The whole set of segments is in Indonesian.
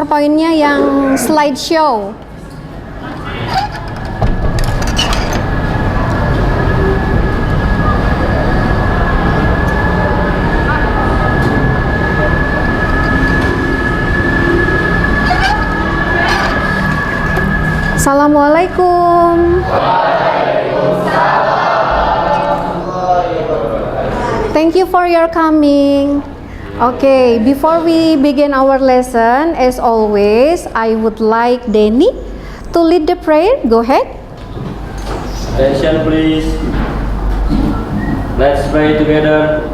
poinnya yang slideshow. Assalamualaikum. Thank you for your coming. Okay, before we begin our lesson, as always, I would like Denny to lead the prayer. Go ahead. Attention please. Let's pray together.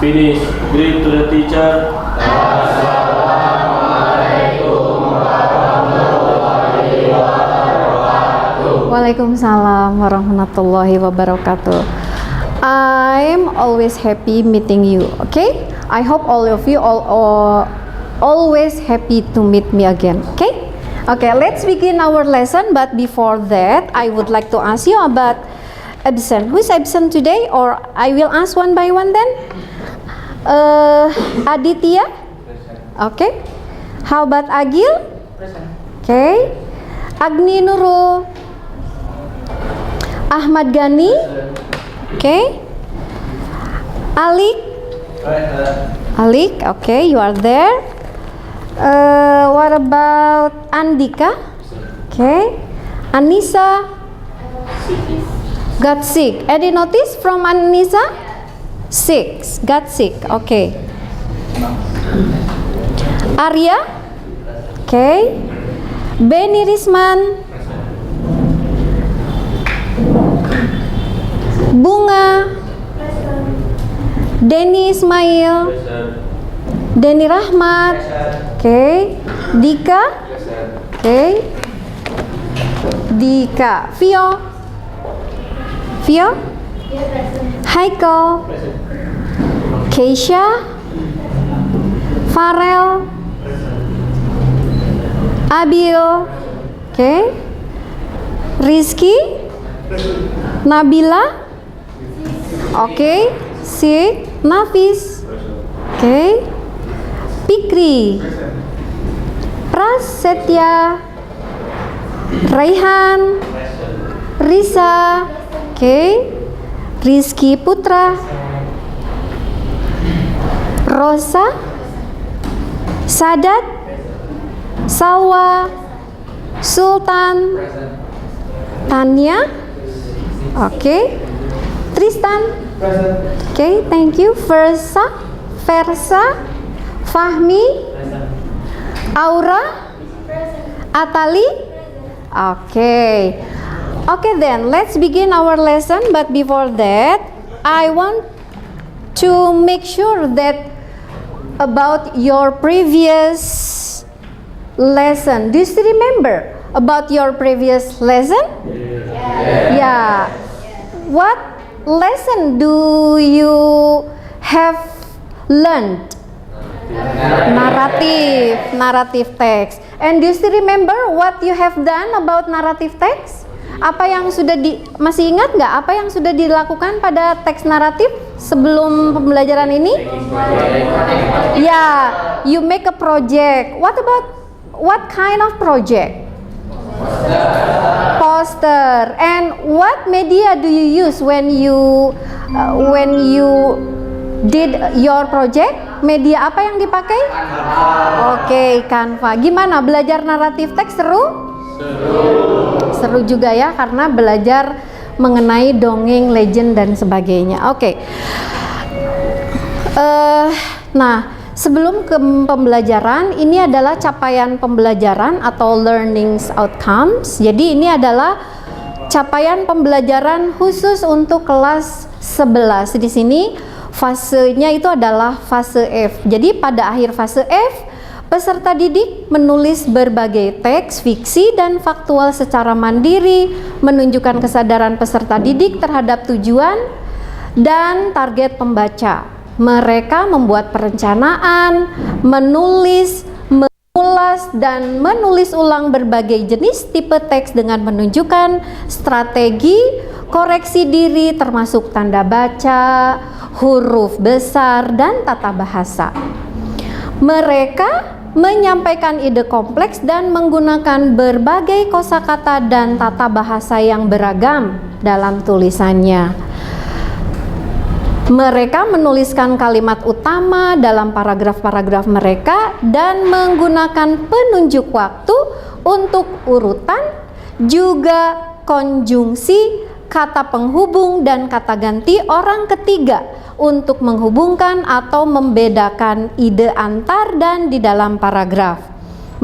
Finish. Greet to the teacher. Waalaikumsalam warahmatullahi wabarakatuh. I'm always happy meeting you. Okay? I hope all of you always happy to meet me again. Okay? Okay, let's begin our lesson. But before that, I would like to ask you about absent. Who is absent today? Or I will ask one by one then. Aditya? Okay. How about Agil? Okay. Agni Nurul? Ahmad Gani? Okay. Alik, okay, you are there. What about Andika? Okay. Anissa? Got sick. Any notice from Anissa? Got sick, okay. Arya? Okay. Beni Risman? Bunga? Denny Ismail? Denny Rahmat? Okay. Dika? Okay. Dika. Vio? Haikal? Keisha? Farel? Abil? Okay. Rizky? Nabila? Okay. Sik? Nafis? Okay. Pikri? Prasetya? Raihan? Risa? Okay. Rizky Putra? Rosa? Sadat? Salwa? Sultan? Tanya? Okay. Tristan? Okay, thank you. Versa? Fahmi? Aura? Atali? Okay. Okay then, let's begin our lesson. But before that, I want to make sure that about your previous lesson. Do you still remember about your previous lesson? Yeah. What lesson do you have learned? Narrative text. And do you still remember what you have done about narrative text? Apa yang sudah masih ingat nggak apa yang sudah dilakukan pada teks naratif sebelum pembelajaran ini? Yeah, you make a project. What kind of project? Poster. And what media do you use when you did your project? Media apa yang dipakai? Oke, Canva. Gimana belajar naratif teks? Seru juga ya, karena belajar mengenai dongeng, legend dan sebagainya. Oke. Nah, sebelum ke pembelajaran, ini adalah capaian pembelajaran atau learning outcomes. Jadi ini adalah capaian pembelajaran khusus untuk kelas 11. Di sini fasenya itu adalah fase F. Jadi pada akhir fase F, peserta didik menulis berbagai teks, fiksi, dan faktual secara mandiri, menunjukkan kesadaran peserta didik terhadap tujuan dan target pembaca. Mereka membuat perencanaan, menulis, mengulas, mengupas dan menulis ulang berbagai jenis tipe teks dengan menunjukkan strategi koreksi diri termasuk tanda baca, huruf besar, dan tata bahasa. Mereka menyampaikan ide kompleks dan menggunakan berbagai kosakata dan tata bahasa yang beragam dalam tulisannya. Mereka menuliskan kalimat utama dalam paragraf-paragraf mereka dan menggunakan penunjuk waktu untuk urutan, juga konjungsi, kata penghubung, dan kata ganti orang ketiga untuk menghubungkan atau membedakan ide antar dan di dalam paragraf.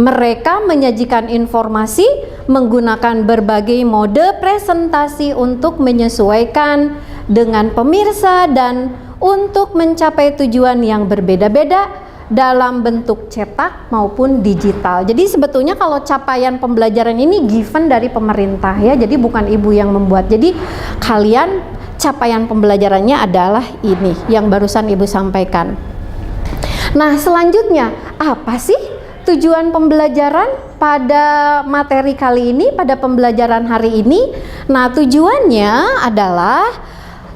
Mereka menyajikan informasi menggunakan berbagai mode presentasi untuk menyesuaikan dengan pemirsa dan untuk mencapai tujuan yang berbeda-beda dalam bentuk cetak maupun digital. Jadi sebetulnya kalau capaian pembelajaran ini given dari pemerintah ya, jadi bukan ibu yang membuat. Jadi kalian capaian pembelajarannya adalah ini yang barusan ibu sampaikan. Nah, selanjutnya apa sih tujuan pembelajaran pada materi kali ini, pada pembelajaran hari ini? Nah, tujuannya adalah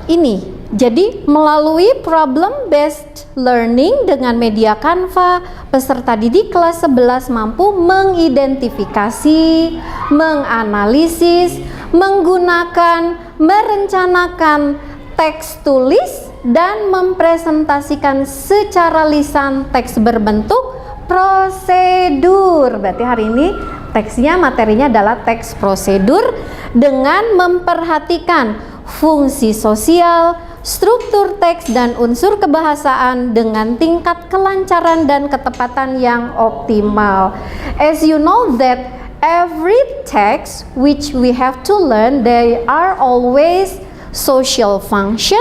ini. Jadi melalui problem based learning dengan media Canva, peserta didik kelas 11 mampu mengidentifikasi, menganalisis, menggunakan, merencanakan teks tulis dan mempresentasikan secara lisan teks berbentuk prosedur. Berarti hari ini teksnya, materinya adalah teks prosedur dengan memperhatikan fungsi sosial, struktur teks dan unsur kebahasaan dengan tingkat kelancaran dan ketepatan yang optimal. As you know that every text which we have to learn, they are always social function,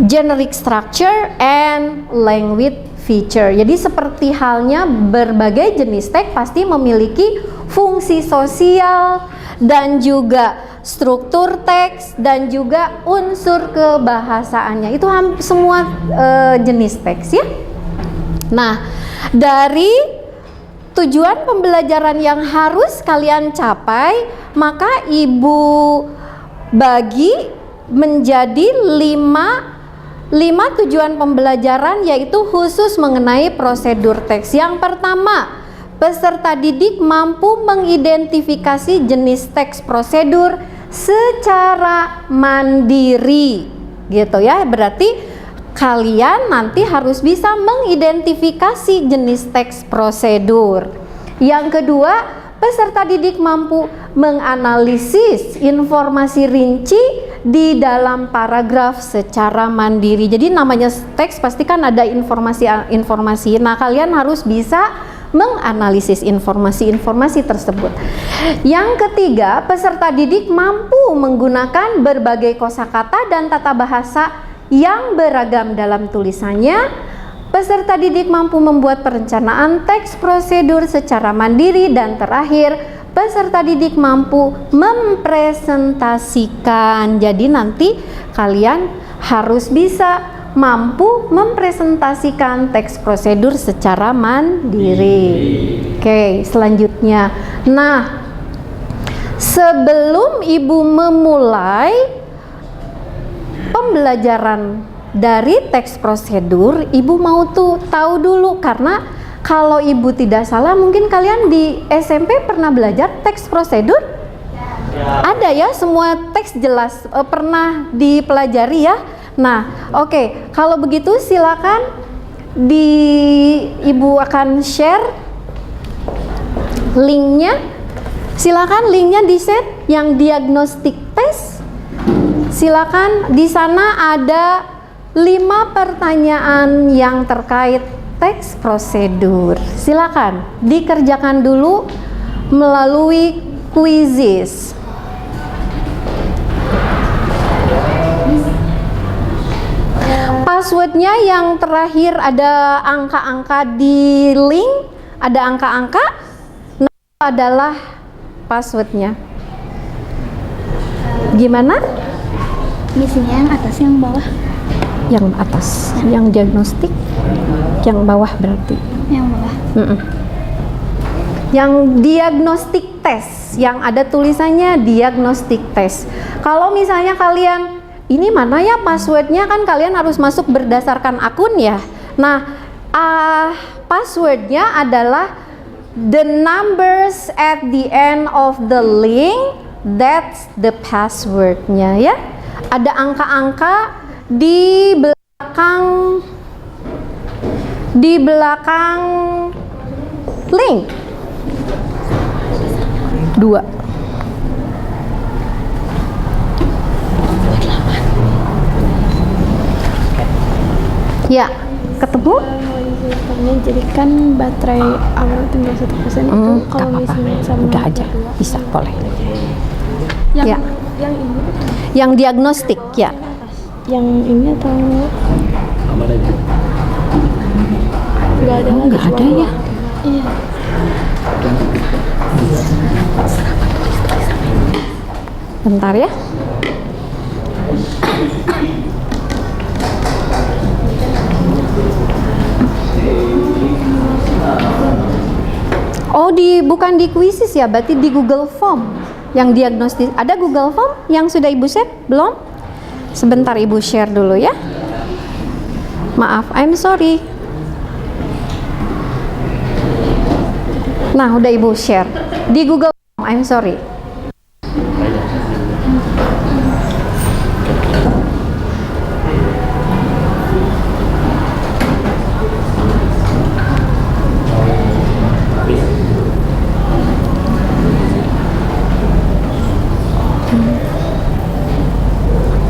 generic structure, and language feature. Jadi seperti halnya berbagai jenis teks pasti memiliki fungsi sosial dan juga struktur teks dan juga unsur kebahasaannya. Itu semua jenis teks ya. Nah, dari tujuan pembelajaran yang harus kalian capai, maka ibu bagi menjadi 5 tujuan pembelajaran, yaitu khusus mengenai prosedur teks. Yang pertama, peserta didik mampu mengidentifikasi jenis teks prosedur secara mandiri gitu ya. Berarti kalian nanti harus bisa mengidentifikasi jenis teks prosedur. Yang kedua, peserta didik mampu menganalisis informasi rinci di dalam paragraf secara mandiri. Jadi namanya teks pasti kan ada informasi. Nah, kalian harus bisa menganalisis informasi tersebut. Yang ketiga, peserta didik mampu menggunakan berbagai kosakata dan tata bahasa yang beragam dalam tulisannya. Peserta didik mampu membuat perencanaan teks prosedur secara mandiri. Dan terakhir, peserta didik mampu mempresentasikan. Jadi nanti kalian harus bisa mampu mempresentasikan teks prosedur secara mandiri. Oke, selanjutnya. Nah, sebelum ibu memulai pembelajaran dari teks prosedur, ibu mau tahu dulu, karena kalau ibu tidak salah mungkin kalian di SMP pernah belajar teks prosedur? Ada ya, semua teks jelas pernah dipelajari ya. Nah, oke, kalau begitu silakan ibu akan share linknya. Silakan linknya di-share yang diagnostik test. Silakan, di sana ada 5 pertanyaan yang terkait teks prosedur. Silakan dikerjakan dulu melalui quizzes. Passwordnya yang terakhir ada angka-angka di link, ada angka-angka. Nah, adalah passwordnya. Gimana? Isinya yang atas, yang bawah. Yang atas, yang diagnostik, yang bawah berarti. Yang bawah. Yang diagnostic test, yang ada tulisannya diagnostic test. Kalau misalnya kalian, ini mana ya passwordnya, kan kalian harus masuk berdasarkan akun ya. Nah, passwordnya adalah the numbers at the end of the link, that's the passwordnya ya. Ada angka-angka di belakang link. 2. Ya, ketemu? Jadi kan baterai awal tinggal 1% itu kalau misalnya sama udah aja, bisa, boleh. yang Ya. yang ini Yang diagnostik ya. yang ini atau Aman aja. nggak ada lagi? Nggak ada ya. Iya. Bentar ya. Oh, bukan di Quizzes ya, berarti di Google Form yang diagnostik. Ada Google Form yang sudah Ibu set? Belum? Sebentar Ibu share dulu ya. Maaf, I'm sorry. Nah, udah Ibu share di Google Form, I'm sorry.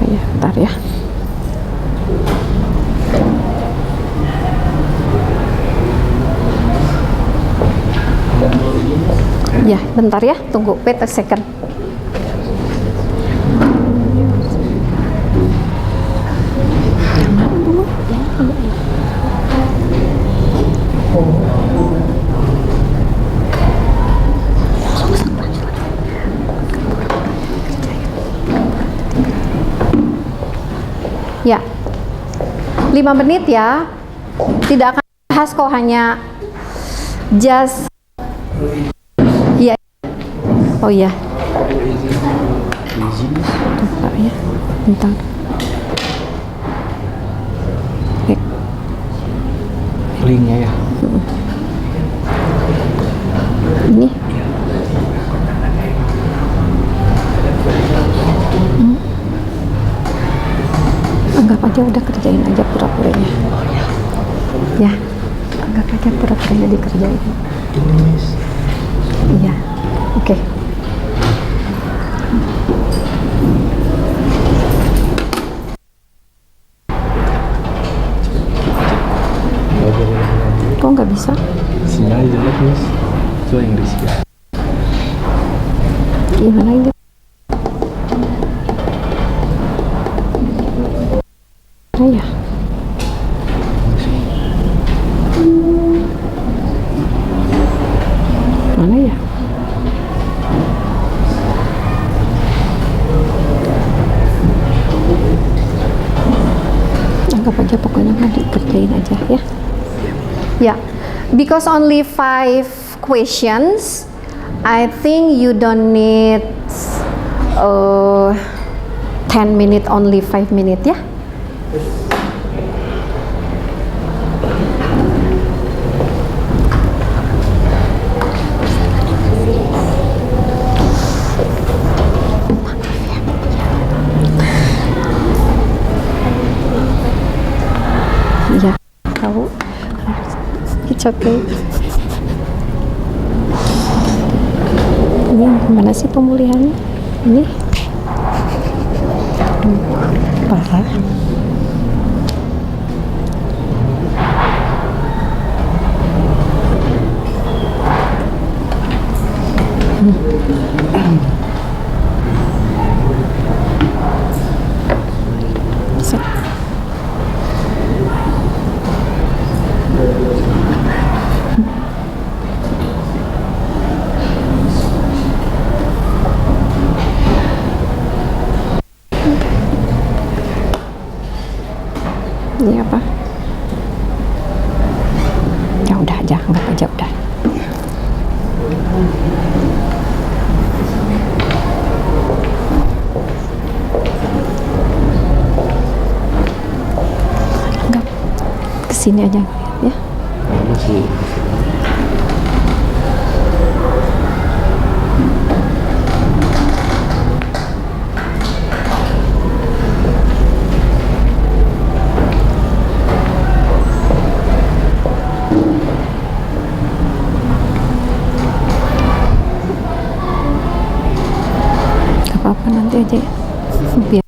Ya, bentar ya. Ya, bentar ya, tunggu, wait a second. Ya, 5 menit ya, tidak akan bahas kok, hanya just ya. Oh ya, bentar ya, bentar. Linknya ya. Ini anggap aja udah kerjain aja pura-puranya. Ya, anggap aja pura-puranya dikerjain. Iya, oke. Kok nggak bisa? Sinyalnya jelek Miss. Coba Inggris ya. Gimana ini? Ya. Mana ya? Anggap aja pokoknya nggak dikerjain aja ya. Ya, because only 5 questions, I think you don't need 10 minute, only 5 minute ya. Ya, tahu. It's okay. Ini gimana sih pemulihannya? Ini parah. Bisa. Ini apa? Ya udah aja, anggap aja udah. sini aja ya. Masih. Gak apa-apa, nanti aja ya. Biar.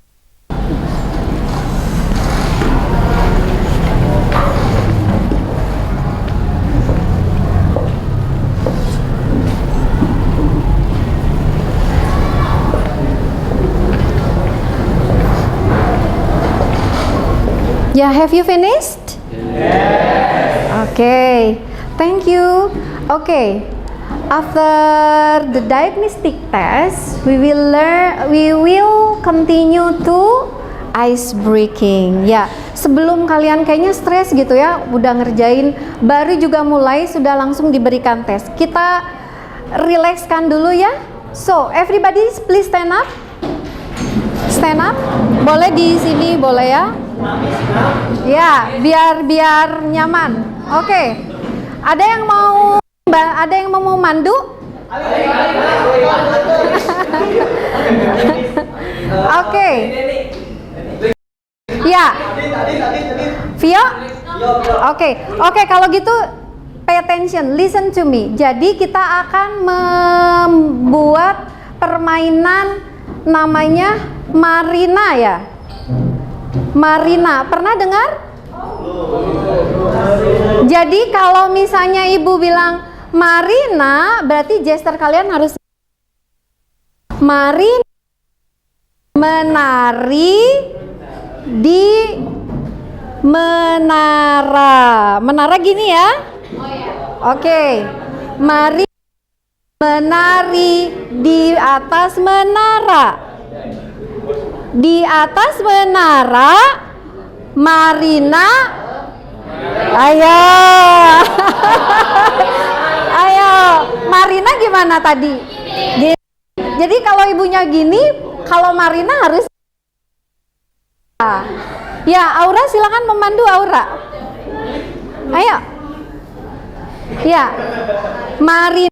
Yeah, have you finished? Yes. Okay, thank you. Okay, after the diagnostic test, we will continue to ice breaking. Ya, sebelum kalian kayaknya stres gitu ya, udah ngerjain, baru juga mulai sudah langsung diberikan tes. Kita rilekskan dulu ya. So, everybody please stand up. Stand up. Boleh di sini, boleh ya? Ya, biar nyaman. Oke. Ada yang mau mandu? Oke. Ya. Vio? Oke, kalau gitu pay attention, listen to me. Jadi kita akan membuat permainan namanya Marina ya. Marina, pernah dengar? Jadi kalau misalnya ibu bilang Marina, berarti gesture kalian harus Marina menari di menara. Menara gini ya? Oke. Mari menari di atas menara. Di atas menara, Marina, ayo, ayo, Marina gimana tadi? Gini. Jadi kalau ibunya gini, kalau Marina harus, ya Aura silakan memandu Aura, ayo, ya, Marina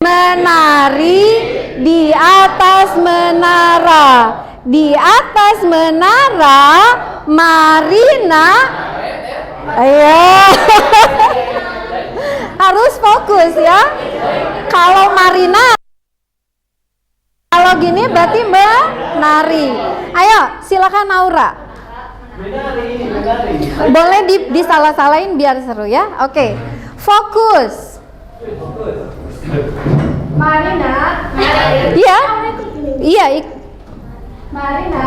menari di atas menara. Di atas menara, Marina. Ayo. Harus fokus ya. Kalau Marina, kalau gini berarti menari. Ayo, silakan Aura. Boleh disalah-salahin biar seru ya. Oke. Fokus. Marina, iya, iya, Marina,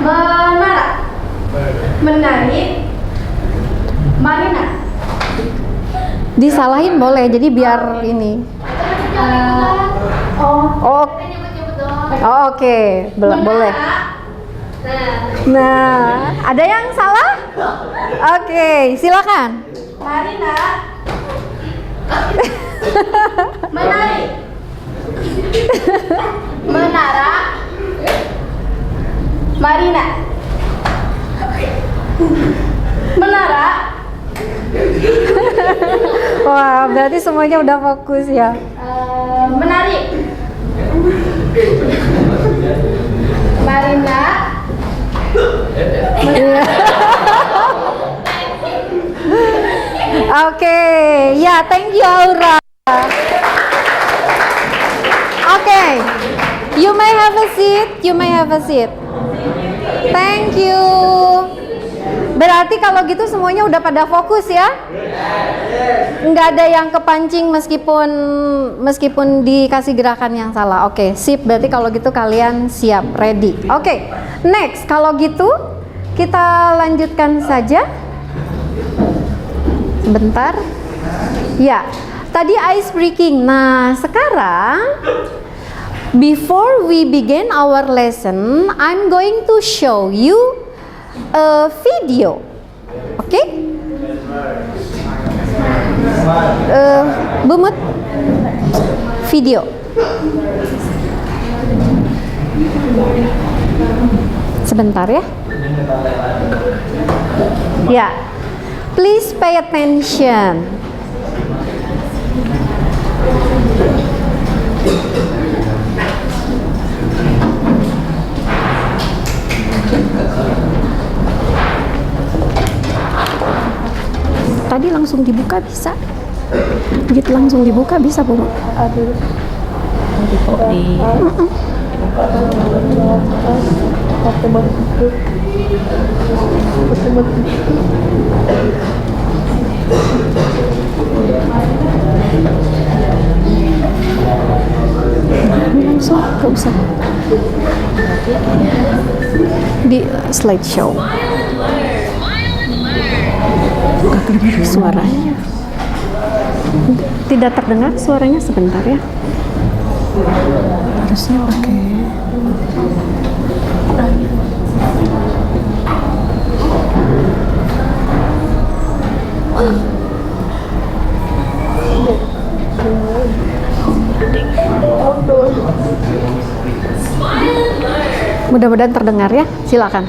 menara, menari, Marina. Disalahin boleh, jadi biar ini. Oke, boleh. Nah, ada yang salah? Oke, silakan. Marina. Menari. Menara. Marina. Menara. Wah, berarti semuanya udah fokus ya. Menari. Marina. Oke, ya, thank you Aura. Oke, you may have a seat, you may have a seat. Thank you. Berarti kalau gitu semuanya udah pada fokus ya? Nggak ada yang kepancing meskipun dikasih gerakan yang salah. Oke, sip. Berarti kalau gitu kalian siap, ready. Oke, next. Kalau gitu kita lanjutkan saja. Sebentar. Ya, tadi ice breaking. Nah, sekarang before we begin our lesson, I'm going to show you a video. Oke? Bumut. Video. Sebentar ya. Ya. Please pay attention. Tadi langsung dibuka bisa? Begitu langsung dibuka bisa, Bu? Ini langsung, gak usah di slideshow. Gak terdengar suaranya. Tidak terdengar suaranya, sebentar ya. Harusnya pakai mudah-mudahan terdengar ya. Silakan.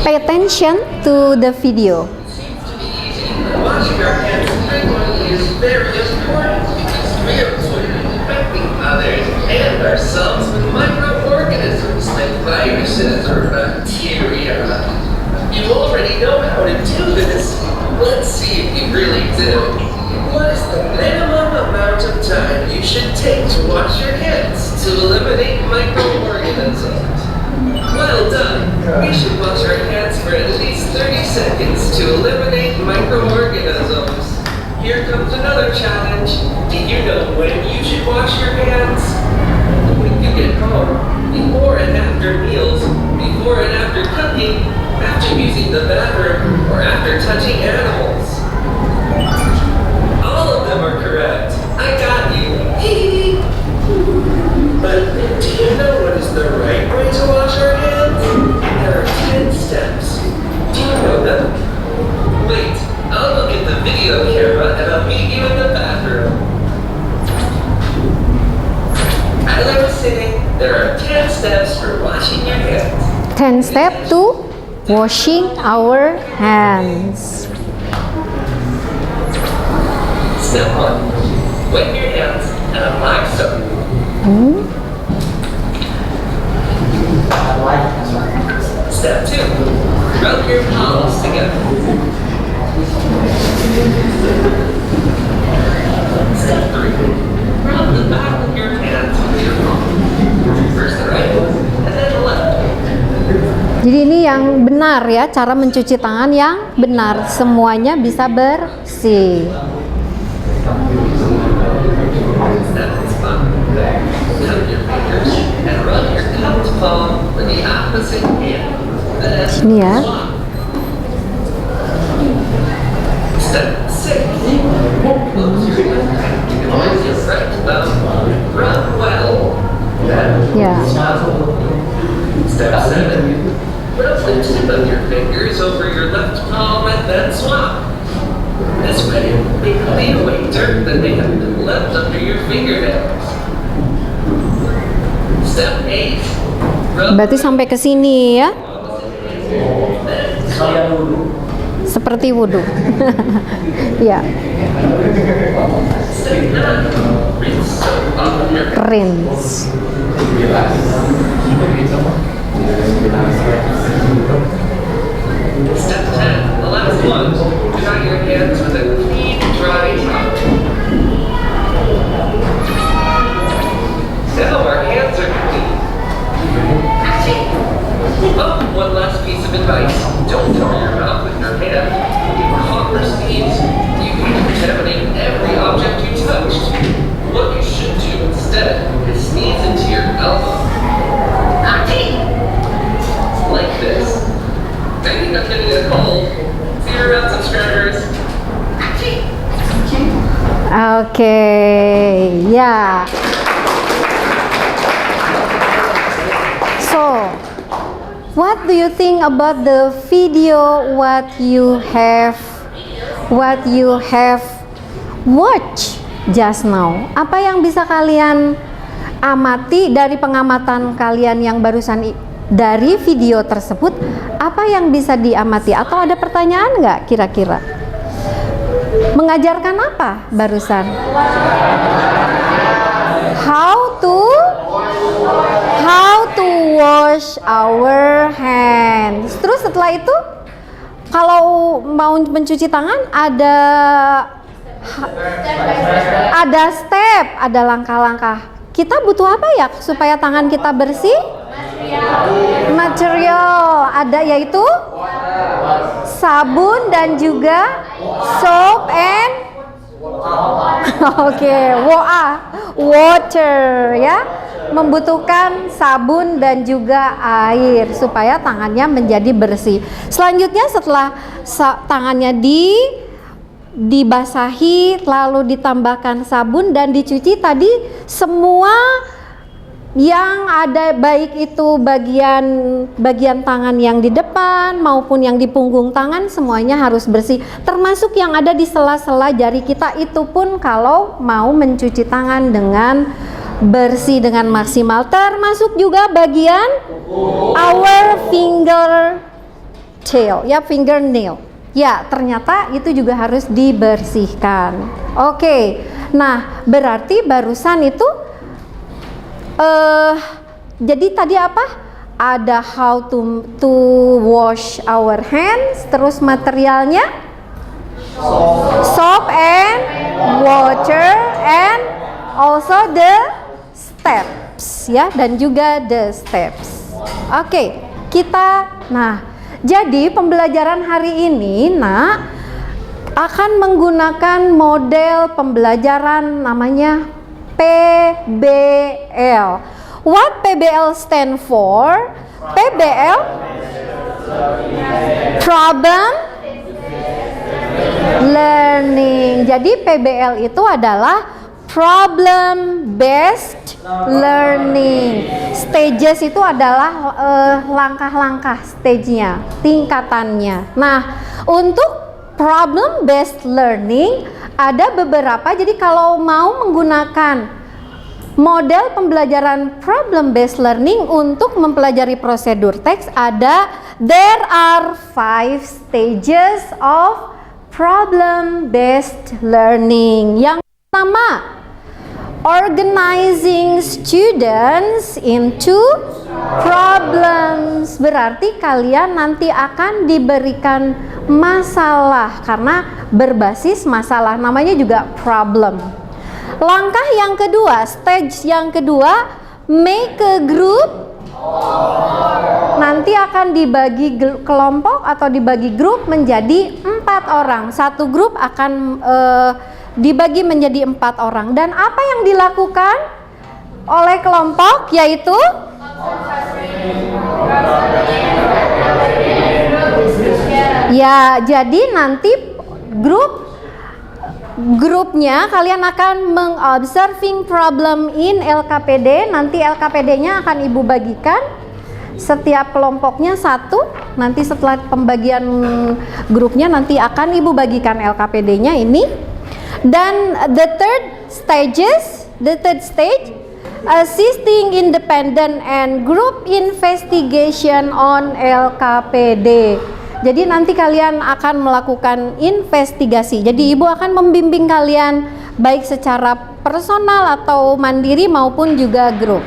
Pay attention to the video. Washing our hands frequently is very important because we are infecting others and ourselves with microorganisms like viruses or bacteria. You already know how to do this. Let's see if you really do. What is the minimum amount of time you should take to wash your hands to eliminate microorganisms? Well done. We should wash our hands for at least 30 seconds to eliminate microorganisms. Here comes another challenge. Do you know when you should wash your hands? When you get home, before and after meals, before and after cooking, after using the bathroom, or after touching animals. All of them are correct. I got you. But do you know what is the right way to wash our hands? There are 10 steps. Do you know them? Wait, I'll look at the video camera and I'll meet you in the bathroom. As I was saying, there are 10 steps for washing your hands. 10 steps to washing our hands. Step 1. Wet your hands and apply soap. Step 2. Rub your palms together. Step 3. Rub the back of your hands with your palm. First the right and then the left. Jadi ini yang benar ya, cara mencuci tangan yang benar. Semuanya bisa bersih. Step 5. Cut your fingers and rub your cupped palm with the opposite hand. Then Sini ya. swap. Step 6. Close your left hand with your right thumb. Rub well. Then Ya. Step 7. Rub the tip of your fingers over your left palm and then swap. This way, they clean away dirt that may have been left under your fingernails. Step 8. Rub Berarti sampai ke sini ya. then swap. Seperti wudhu. Ya, Step 9. Rinse soap off your rinse. Step 10, the last one. Dry your hands with a clean, dry towel. Now our hands are clean. Oh, one last piece of advice. Don't cover your mouth with your hand. If you cough or sneeze, you can contaminate every object you touched. What you should do instead is sneeze into your elbow. Like this. I think I'm getting a cold. See you around, subscribers. Oke, ya. So, what do you think about the video? What you have watched? just now. Apa yang bisa kalian amati dari pengamatan kalian yang barusan dari video tersebut? Apa yang bisa diamati? Atau ada pertanyaan nggak kira-kira? Mengajarkan apa barusan? How to wash our hands. Terus setelah itu, kalau mau mencuci tangan ada step, ada langkah-langkah. Kita butuh apa ya supaya tangan kita bersih? Material. Ada yaitu sabun dan juga soap and water ya. Membutuhkan sabun dan juga air supaya tangannya menjadi bersih. Selanjutnya setelah tangannya dibasahi lalu ditambahkan sabun dan dicuci, tadi semua yang ada, baik itu bagian tangan yang di depan maupun yang di punggung tangan, semuanya harus bersih, termasuk yang ada di sela-sela jari kita. Itu pun kalau mau mencuci tangan dengan bersih dengan maksimal, termasuk juga bagian our fingernail ya, ternyata itu juga harus dibersihkan. Oke, nah berarti barusan itu jadi tadi apa? Ada how to wash our hands, terus materialnya soap and water, and also the steps ya, dan juga the steps. Oke, jadi pembelajaran hari ini akan menggunakan model pembelajaran namanya PBL. What PBL stand for? PBL problem learning. Jadi PBL itu adalah problem based learning. Stages itu adalah langkah-langkah, stage-nya, tingkatannya. Nah, untuk problem based learning ada beberapa. Jadi kalau mau menggunakan model pembelajaran problem based learning untuk mempelajari prosedur teks, there are 5 stages of problem based learning. Yang pertama, organizing students into problems. Berarti kalian nanti akan diberikan masalah karena berbasis masalah, namanya juga problem. Langkah yang kedua, stage yang kedua, make a group. Nanti akan dibagi kelompok atau dibagi grup menjadi 4 orang. Satu grup akan dibagi menjadi 4 orang. Dan apa yang dilakukan oleh kelompok yaitu ya, jadi nanti grupnya kalian akan mengobserving problem in LKPD. Nanti LKPD-nya akan ibu bagikan, setiap kelompoknya 1. Nanti setelah pembagian grupnya nanti akan ibu bagikan LKPD-nya ini. Dan the third stage, assisting independent and group investigation on LKPD. Jadi nanti kalian akan melakukan investigasi. Jadi ibu akan membimbing kalian baik secara personal atau mandiri maupun juga grup.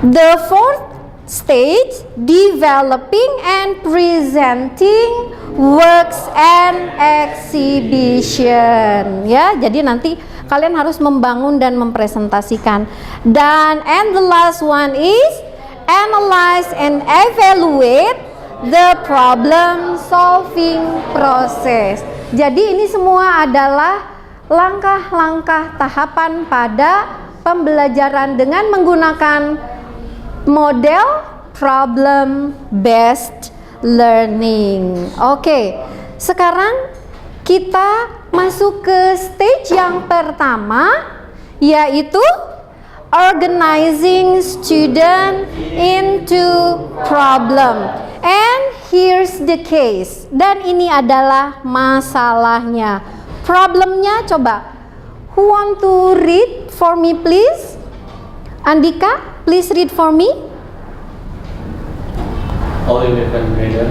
The fourth stage, developing and presenting works and exhibition. Ya, jadi nanti kalian harus membangun dan mempresentasikan. And the last one is analyze and evaluate the problem solving process. Jadi ini semua adalah langkah-langkah tahapan pada pembelajaran dengan menggunakan model problem based learning. Oke, sekarang kita masuk ke stage yang pertama, yaitu organizing student into problem. And here's the case. Dan ini adalah masalahnya. Problemnya coba, Who want to read for me, please? Andika, please read for me. All 11 graders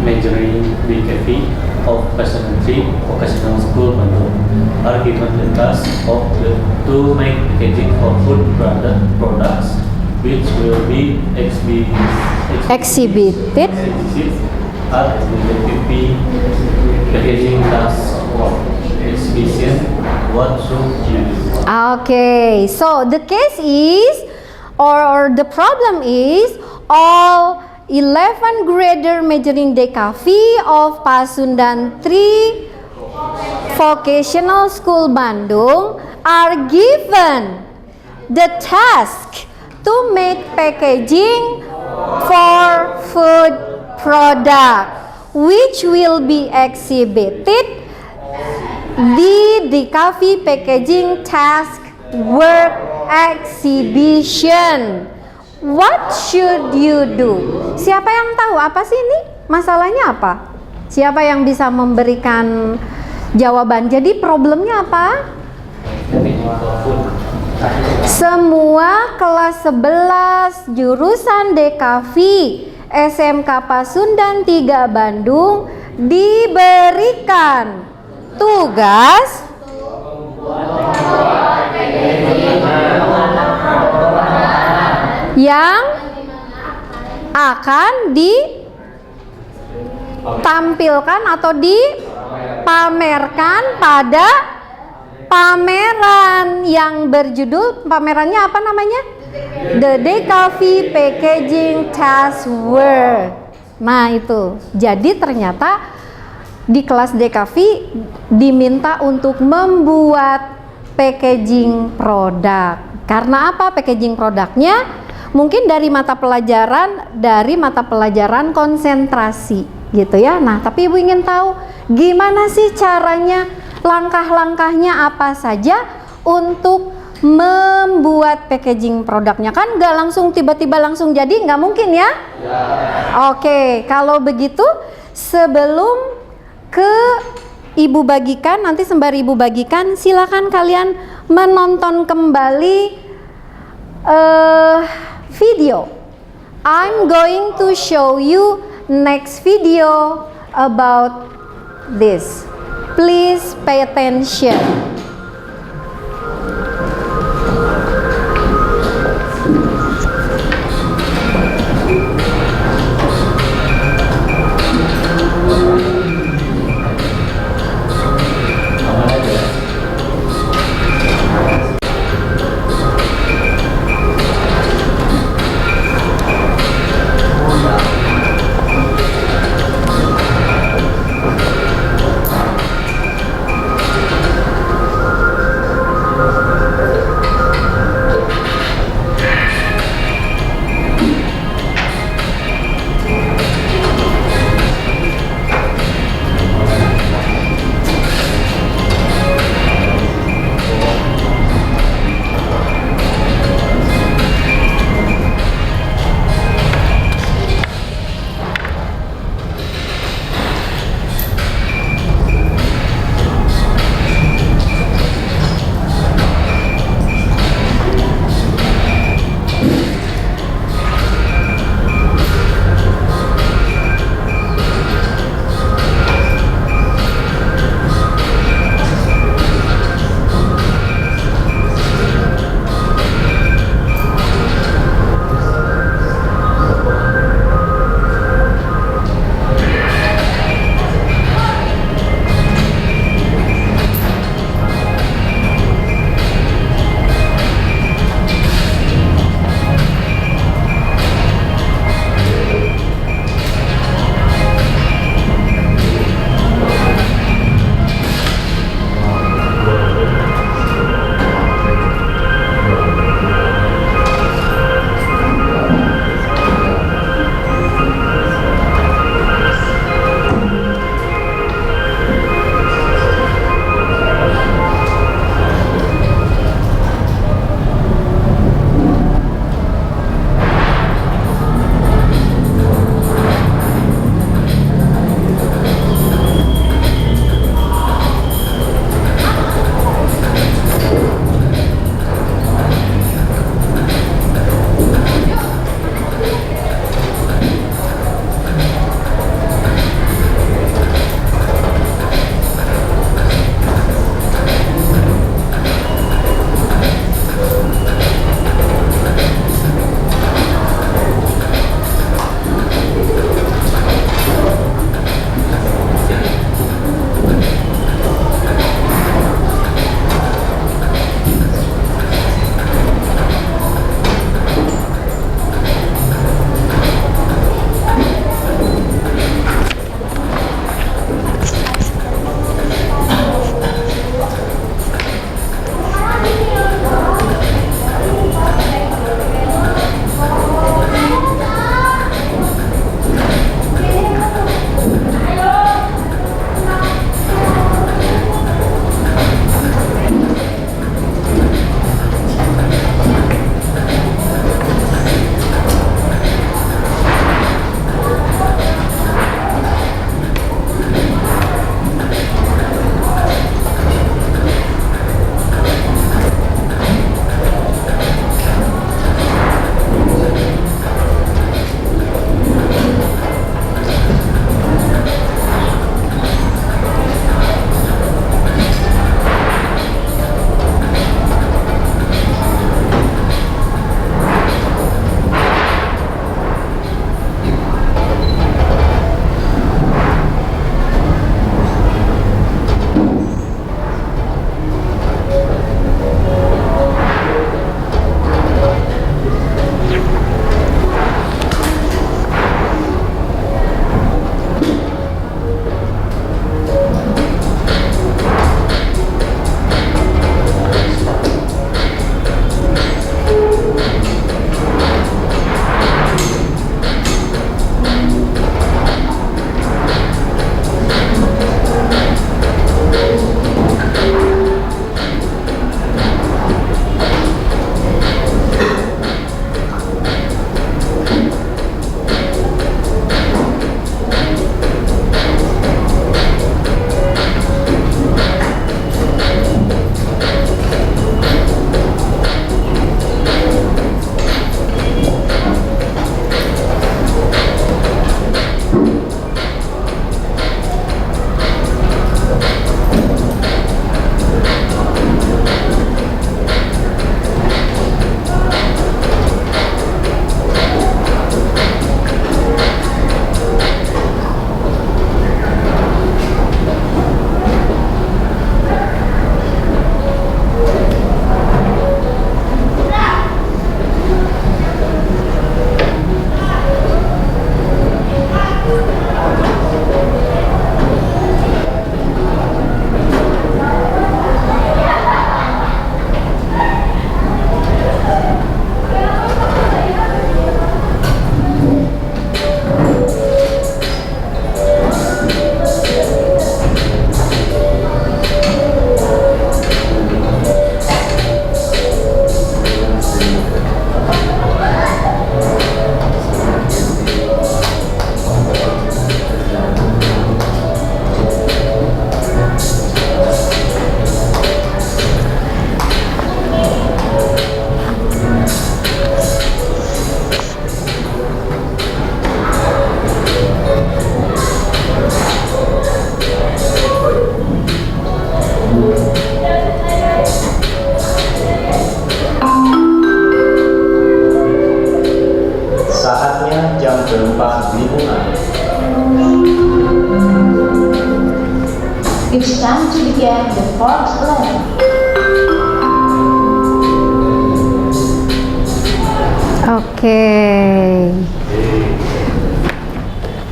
majoring BKV of Personality Vocational School Bandung are given the task to make packaging for food products which will be Exhibited at the BKV packaging task exhibition. What should you do? Okay, so the case is, or the problem is, all 11 grader majoring DKV of Pasundan 3 Vocational School Bandung are given the task to make packaging for food product which will be exhibited the DKV packaging task work exhibition. What should you do? Siapa yang tahu apa sih ini? Masalahnya apa? Siapa yang bisa memberikan jawaban? Jadi problemnya apa? Semua kelas 11 jurusan DKV SMK Pasundan 3 Bandung diberikan tugas yang akan ditampilkan atau dipamerkan pada pameran yang berjudul, pamerannya apa namanya? The DKV Packaging Task Work. Nah itu, jadi ternyata di kelas DKV diminta untuk membuat packaging produk. Karena apa packaging produknya? Mungkin dari mata pelajaran konsentrasi gitu ya. Nah, tapi Ibu ingin tahu gimana sih caranya, langkah-langkahnya apa saja untuk membuat packaging produknya. Kan nggak langsung tiba-tiba langsung jadi, nggak mungkin ya? Oke, kalau begitu sebelum Ibu bagikan, nanti sembari Ibu bagikan, silakan kalian menonton kembali video. I'm going to show you next video about this. Please pay attention.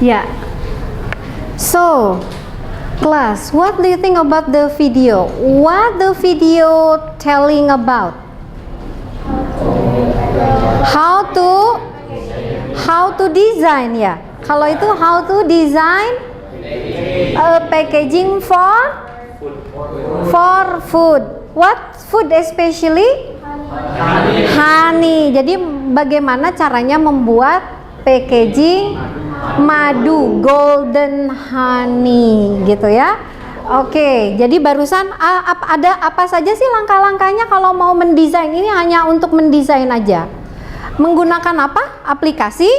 Ya. So, class, what do you think about the video? What the video telling about? How to design ya. Kalau itu how to design a packaging for food. What food especially? Honey. Jadi bagaimana caranya membuat packaging madu golden honey gitu ya. Oke, jadi barusan ada apa saja sih langkah-langkahnya kalau mau mendesain? Ini hanya untuk mendesain aja. Menggunakan apa? Aplikasi?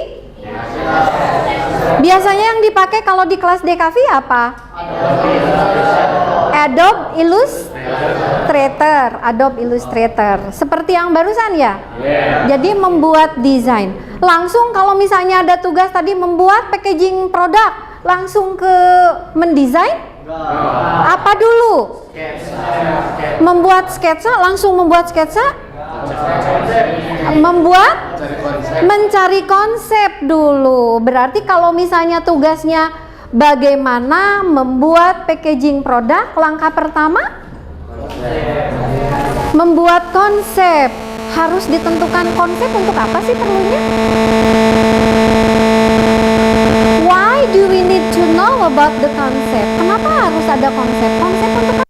Biasanya yang dipakai kalau di kelas DKV apa? Adobe Illustrator. Seperti yang barusan ya? Jadi membuat desain. Langsung kalau misalnya ada tugas tadi membuat packaging produk, langsung ke mendesain? Apa dulu? Membuat sketsa, langsung membuat sketsa? Mencari konsep dulu. Berarti kalau misalnya tugasnya bagaimana membuat packaging produk, langkah pertama membuat konsep. Harus ditentukan konsep untuk apa sih perlunya? Why do we need to know about the concept? Kenapa harus ada konsep? Konsep untuk apa?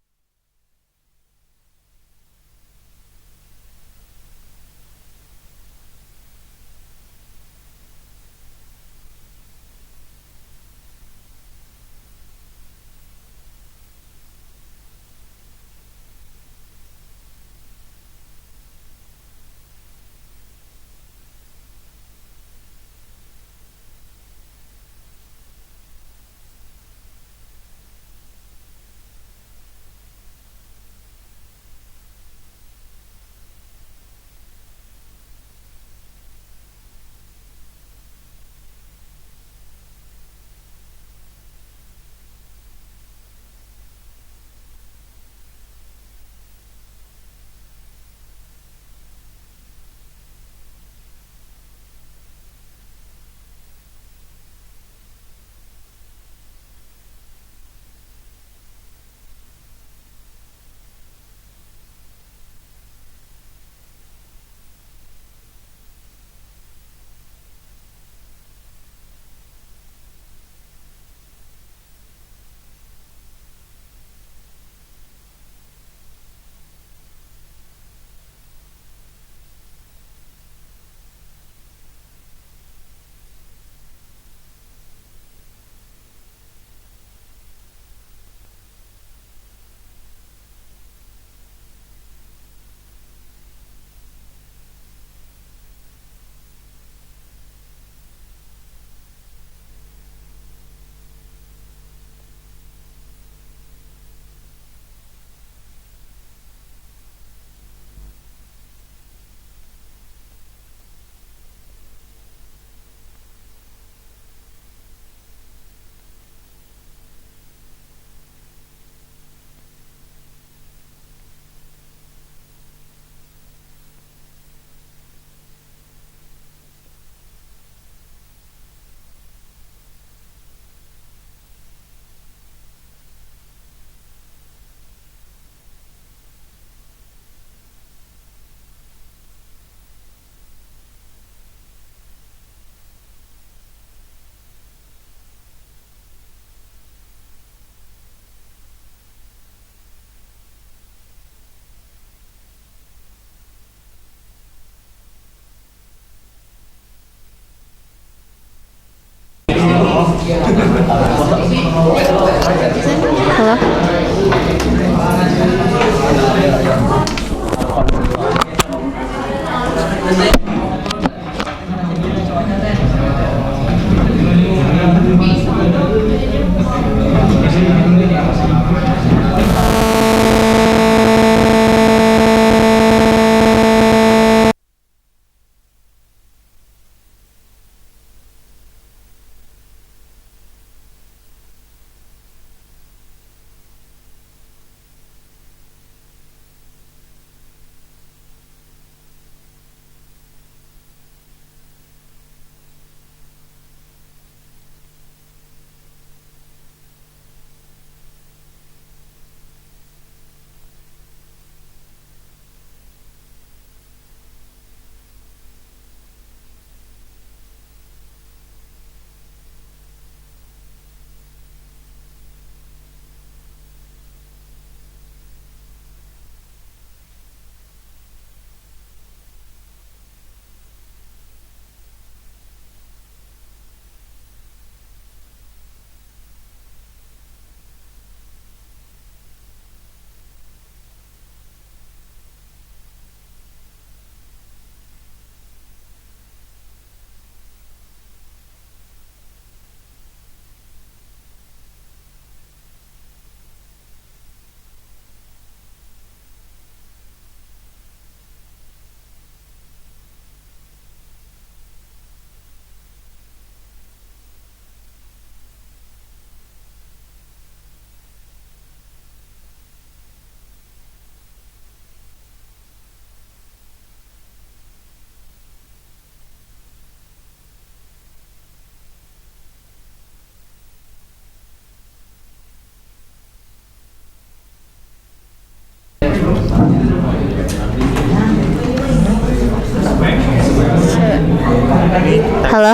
Halo.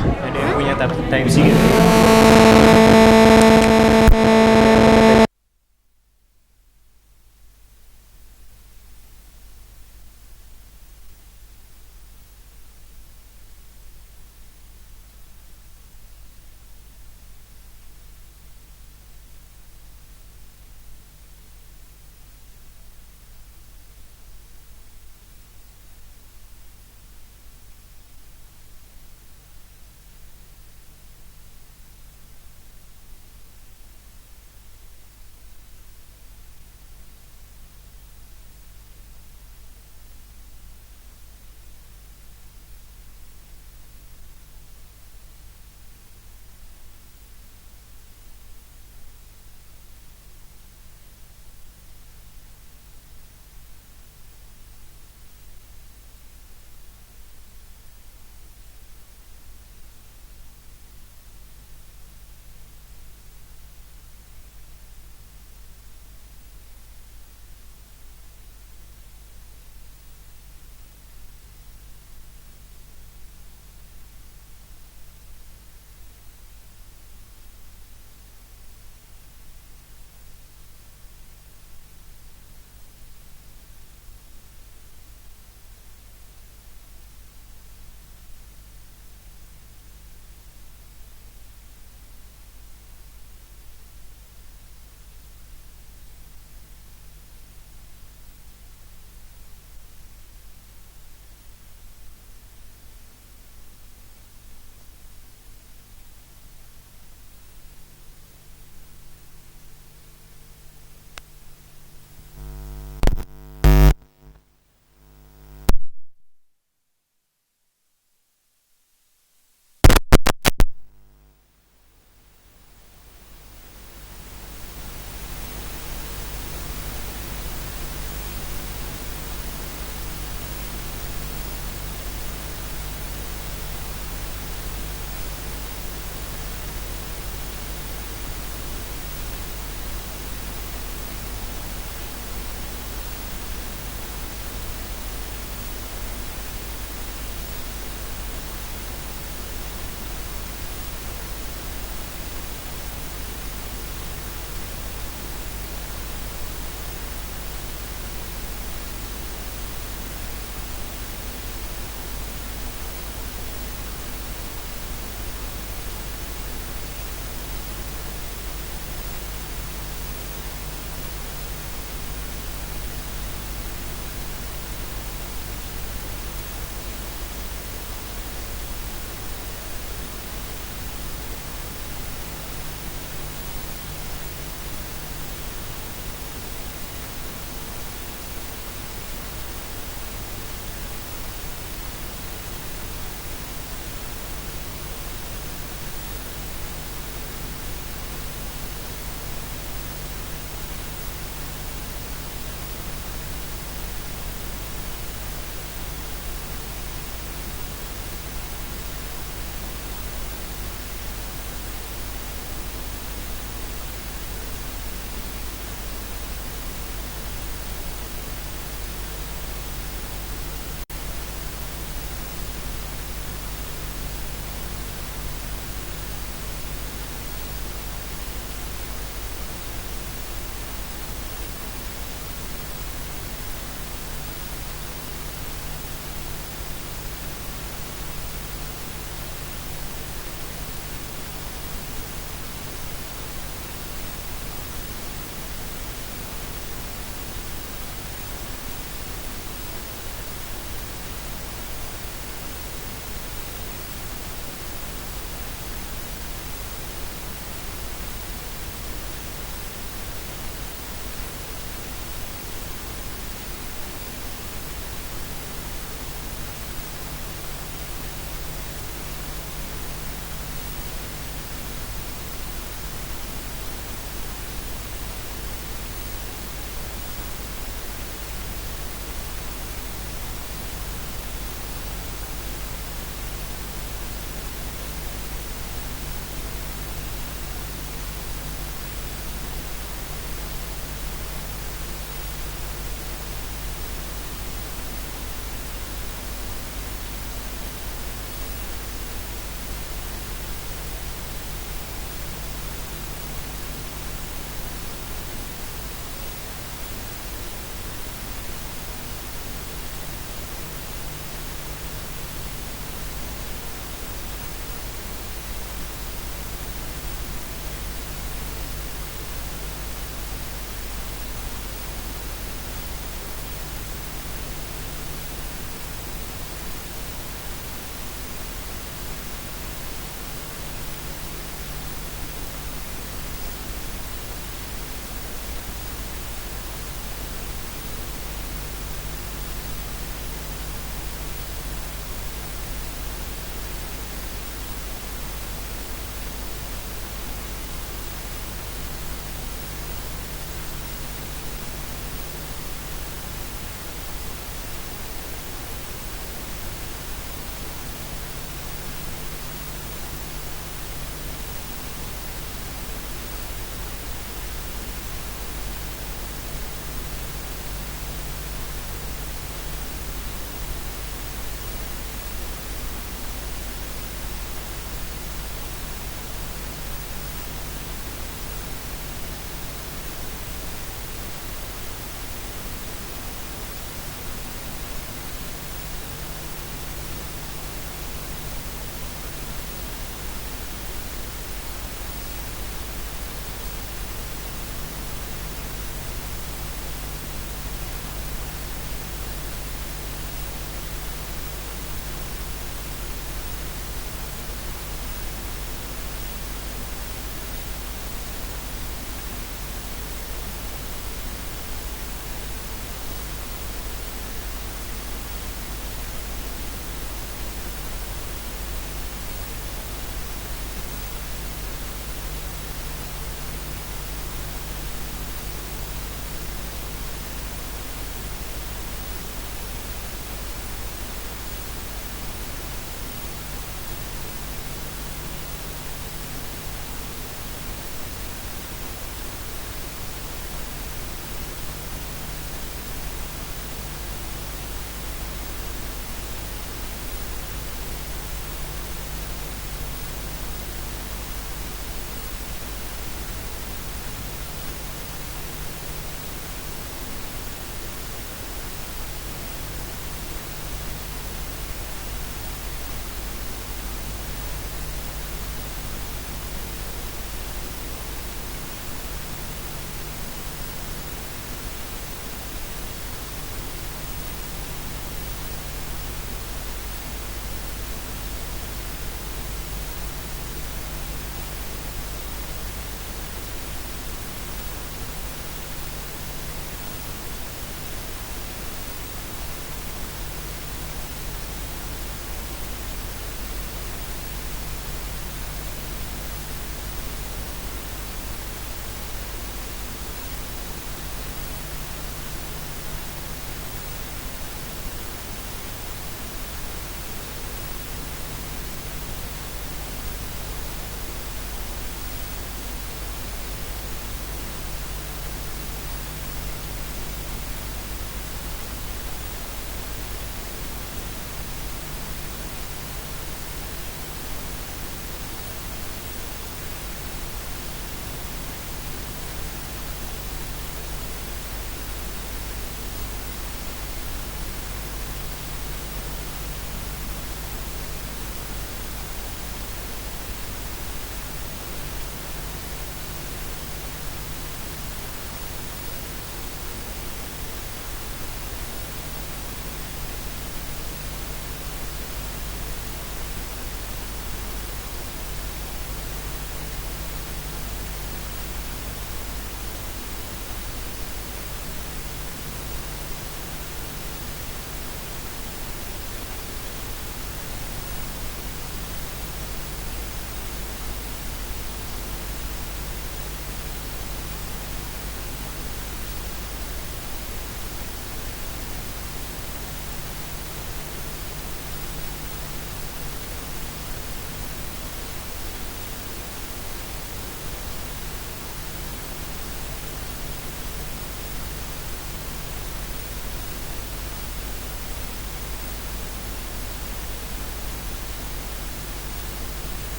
Ada yang punya time sih gitu.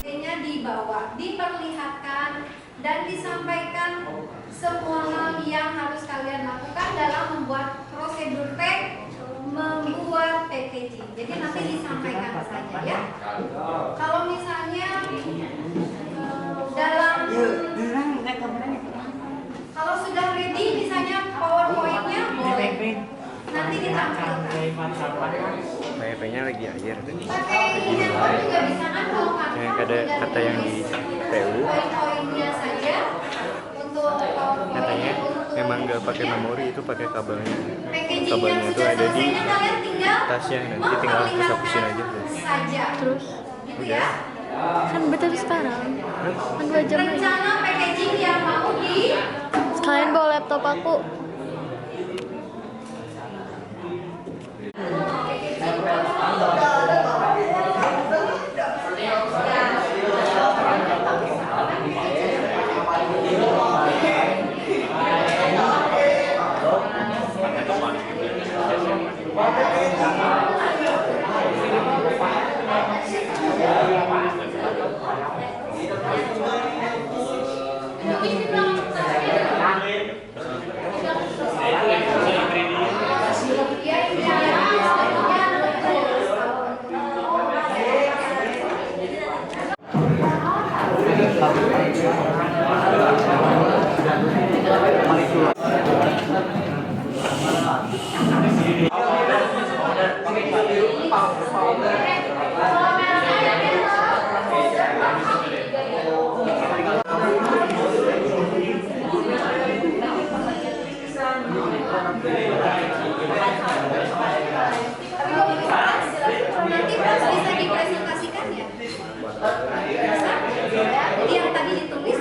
Nya dibawa, diperlihatkan dan disampaikan semua hal yang harus kalian lakukan dalam membuat prosedur pack, membuat packaging. Jadi nanti disampaikan saja ya. Kalau misalnya dalam kalau sudah ready misalnya PowerPoint-nya boleh nanti ditampilkan. PP-nya lagi ajar. Pakai handphone juga bisa kan kalau Yang ada kata yang di PU poin-poinnya saja untuk PowerPoint. katanya memang nggak pakai memori, itu pakai kabelnya. Packaging yang Kabelnya itu sudah ada di selesainya kalian tinggal tasnya, nanti tinggal hapus-hapusin aja tuh. saja. Terus Gitu ya. kan betul sekarang. Kan 2 jam lagi. Rencana packaging yang mau di Sekalian bawa laptop aku. nanti bisa dipresentasikan ya. Bisa? Jadi yang tadi ditulis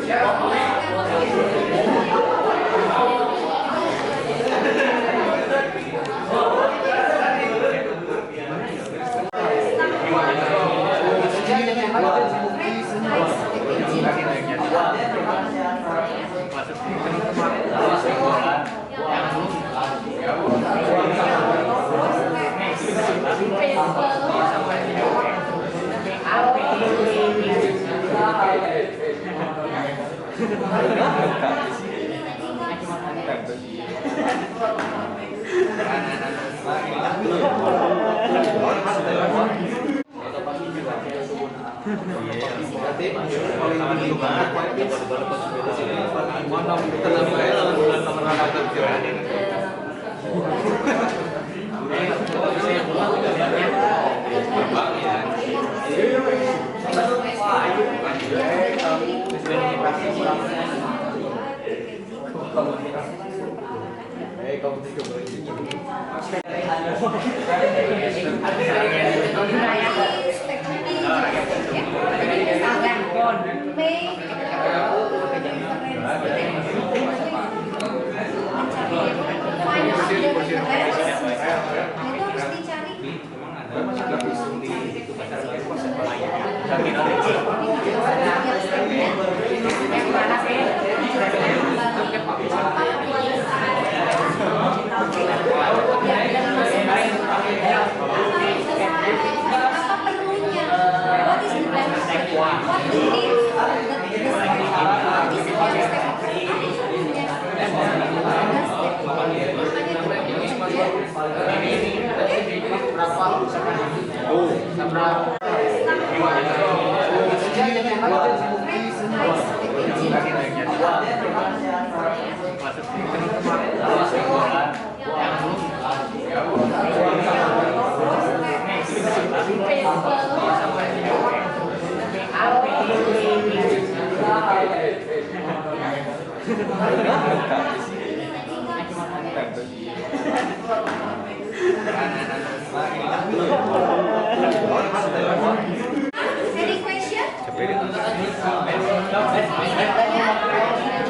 Any question?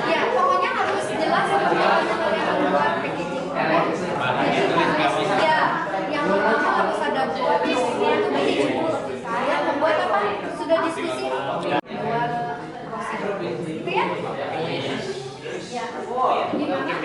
Ya, pokoknya harus jelas bagaimana kalian membuat packaging. Ya, yang pertama harus ada buat isinya itu packaging. Yang membuat apa? Sudah diskusi. Buat prosedur. Gitu ya? Ya. Gimana?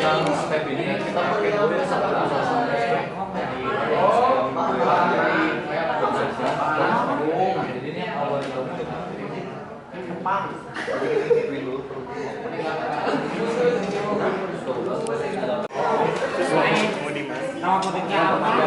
Yang step ini kita pakai dulu jadi ini awal Nama produknya apa?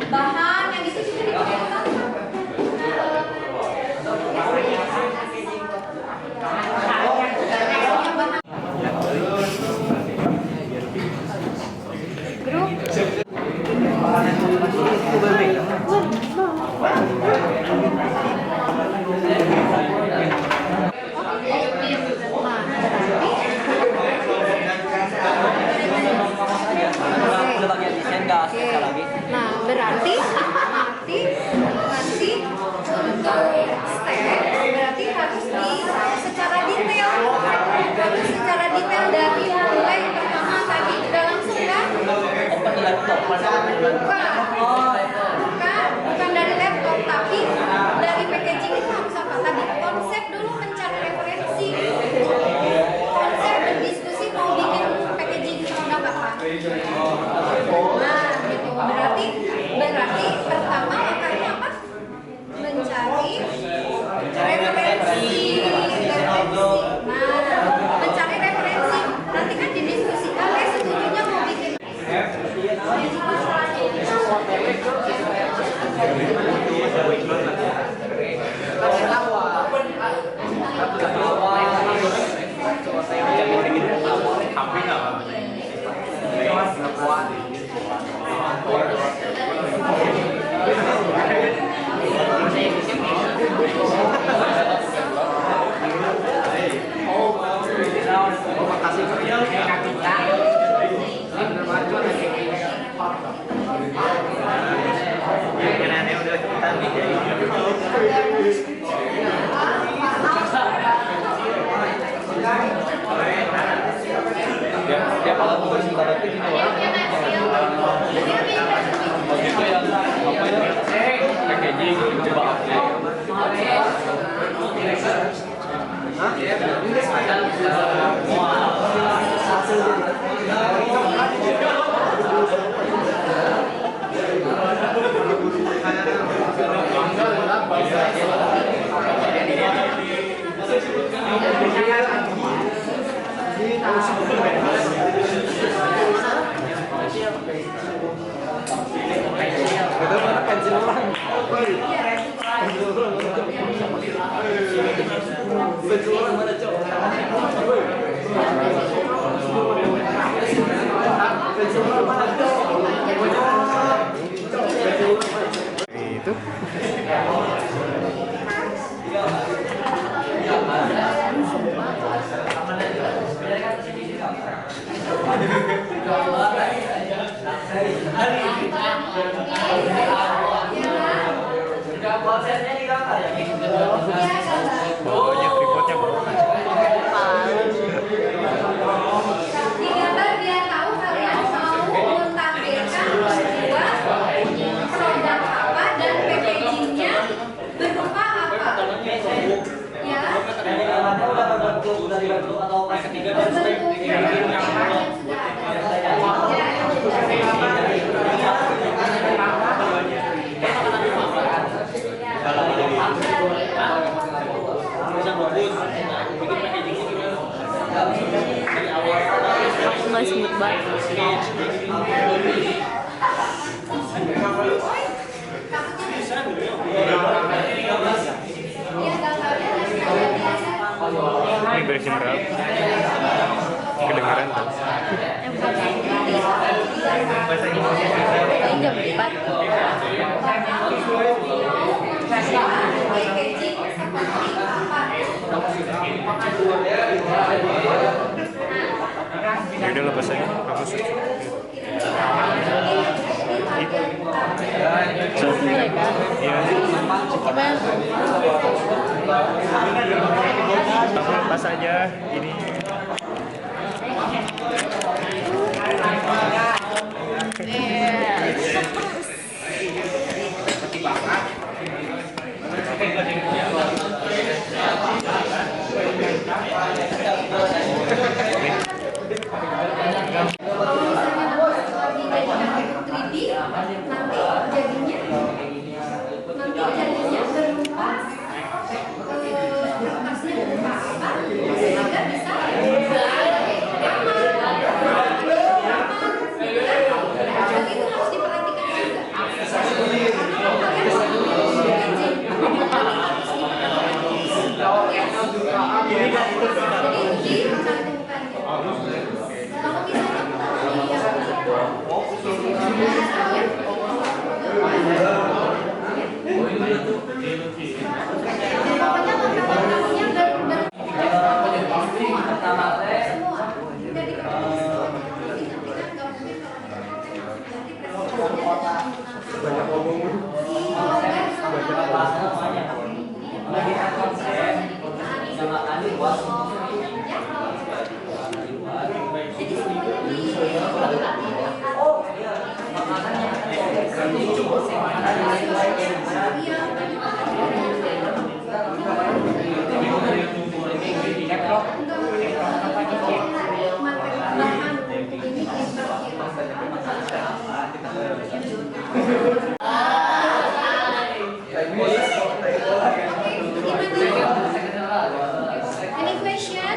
Bahan yang itu juga Nah, berarti nanti untuk step berarti harus secara detail dari mulai pertama tadi udah langsung kan? Bukan dari laptop, tapi dari packaging itu harus apa tadi? Konsep dulu, mencari referensi, konsep berdiskusi mau bikin packaging produk apa? Nah, gitu. Berarti pertama langkahnya apa? Mencari referensi. Nah, mencari referensi. Nanti kan didiskusikan, setujunya mau bikin. Dia kalau tuh sebentar itu gini loh. Begitu yang apa ya? Packaging coba update. Itu Pokoknya tripodnya bro. Digambar biar tahu kalian mau menampilkan Aku nggak smooth banget. Ini beresin berapa? Kedengeran tuh. Ini jam 4. Ya udah lepas aja, bagus. Iya. Kamu lepas aja ini. Any question?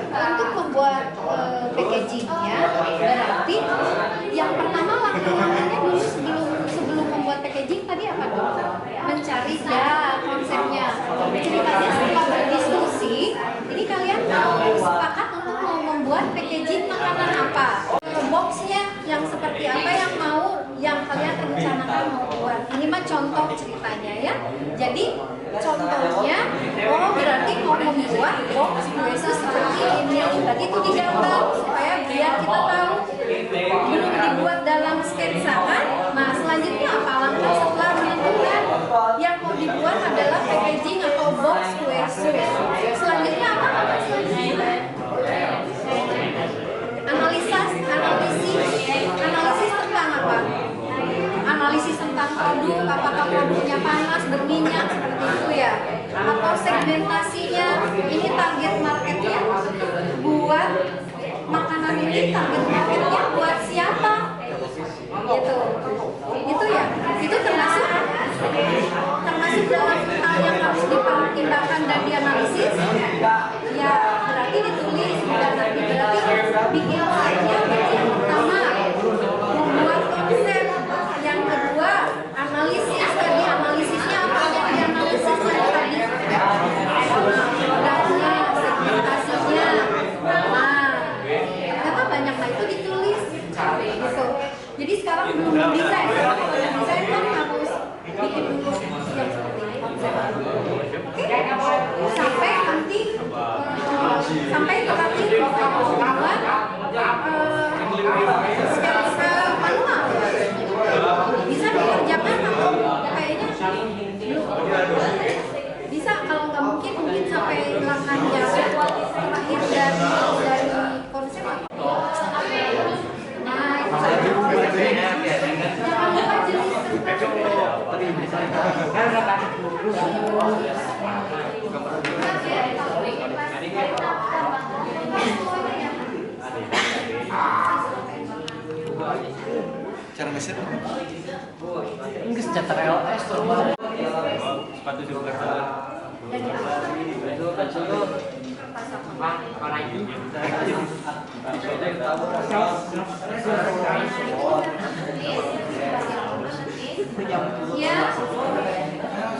Nah, untuk membuat packagingnya berarti yang pertama langkah-langkahnya dulu sebelum membuat packaging tadi apa dong? Mencari ya konsepnya. Ceritanya setelah berdiskusi, ini kalian sepakat untuk mau membuat packaging makanan apa? Boxnya yang seperti apa yang kalian rencanakan mau buat? Ini mah contoh ceritanya ya. Jadi contohnya, berarti mau membuat box khusus seperti ini. Tadi itu digambar supaya biar kita tahu belum dibuat dalam sketsa kan. Nah selanjutnya apa langkah setelah menentukan yang mau dibuat adalah packaging atau box khusus. Selanjutnya apa? Analisis tentang apa? Analisis tentang produk, apakah produknya panas, berminyak, seperti itu ya. Atau segmentasinya, ini target marketnya buat makanan ini, target marketnya buat siapa? Gitu. Itu ya. Itu termasuk dalam hal yang harus dipertimbangkan dan dianalisis. Ya, berarti ditulis dan nanti berarti bikin slide-nya berarti yang pertama membuat konsep, yang kedua analisis. Tadi analisisnya apa yang dianalisisnya tadi? Produknya, segmentasinya. Nah, ternyata banyak itu ditulis gitu. Jadi sekarang belum mendesain. Kalau mendesain kan harus bikin dulu yang seperti ini konsep. Oke? Sampai nanti sampai terakhir kamu buat sketsa manual. Bisa dikerjakan atau kayaknya belum. Bisa kalau nggak mungkin sampai langkahnya terakhir dari konsep. Nah, itu jangan lupa jenis Enggak sejahtera LS tuh. Sepatu juga. Ya.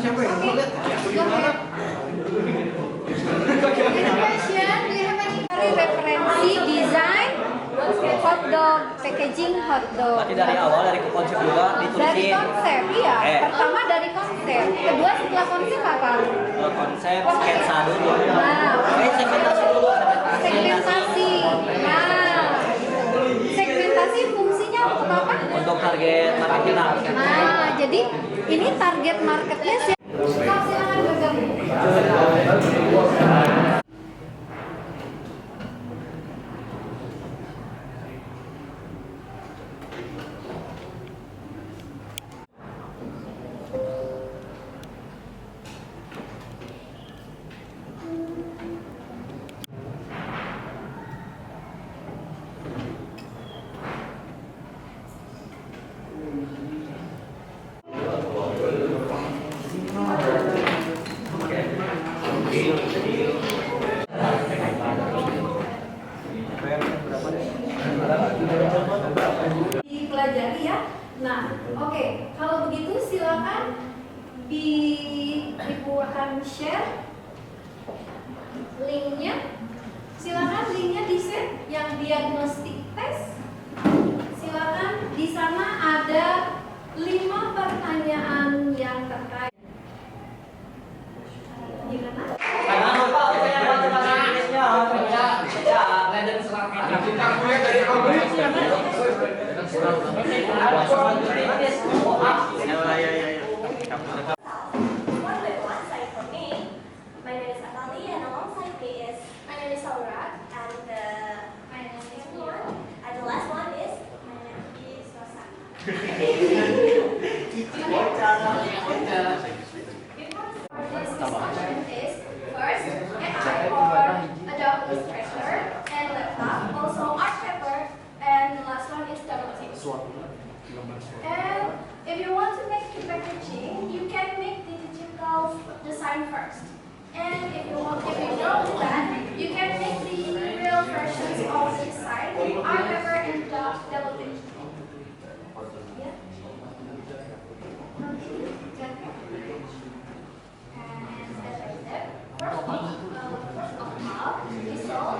Siapa yang mau lihat? Referensi desain hotdog, packaging hotdog. Berarti dari awal dari konsep juga ditulisin. Dari konsep, iya. Pertama dari konsep. Kedua setelah konsep apa? Konsep sketsa dulu. Nah, Segmentasi dulu. segmentasi. Nah, segmentasi fungsinya untuk apa? Untuk target market kita. Nah, jadi ini target marketnya siapa? Silakan bergabung. Dipelajari ya. Nah, oke. Kalau begitu silakan dibuatkan share linknya. Silakan linknya di share yang diagnostik test. Silakan di sana ada 5 pertanyaan yang terkait. Gimana? One by one side for me. My name is Atali and alongside me is my name is Saura and my name is Nur and the last one is my name is Rosa. This discussion is first AI or Adobe Illustrator and laptop, also art paper, and the last one is double tick. And if you want to make the packaging, you can make the digital design first. And if you don't do that, you can make the real versions of the design with art paper and double tick. Yeah. And step by step. First of all, is all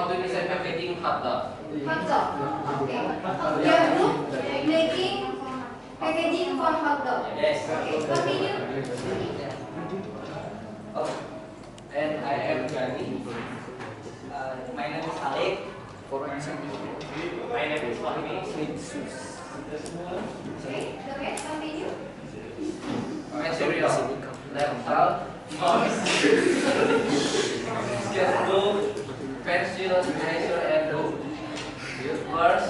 want to design packaging hot dog. Hot dog. Okay. Your group making packaging for hot dog. Yes. Okay. Continue. Oh. And I am Gani. My name is Alek. My name is Fahmi. Okay. Okay. Continue. Material. Laptop. Mouse. Sketchbook. Pencil, eraser, and book. First,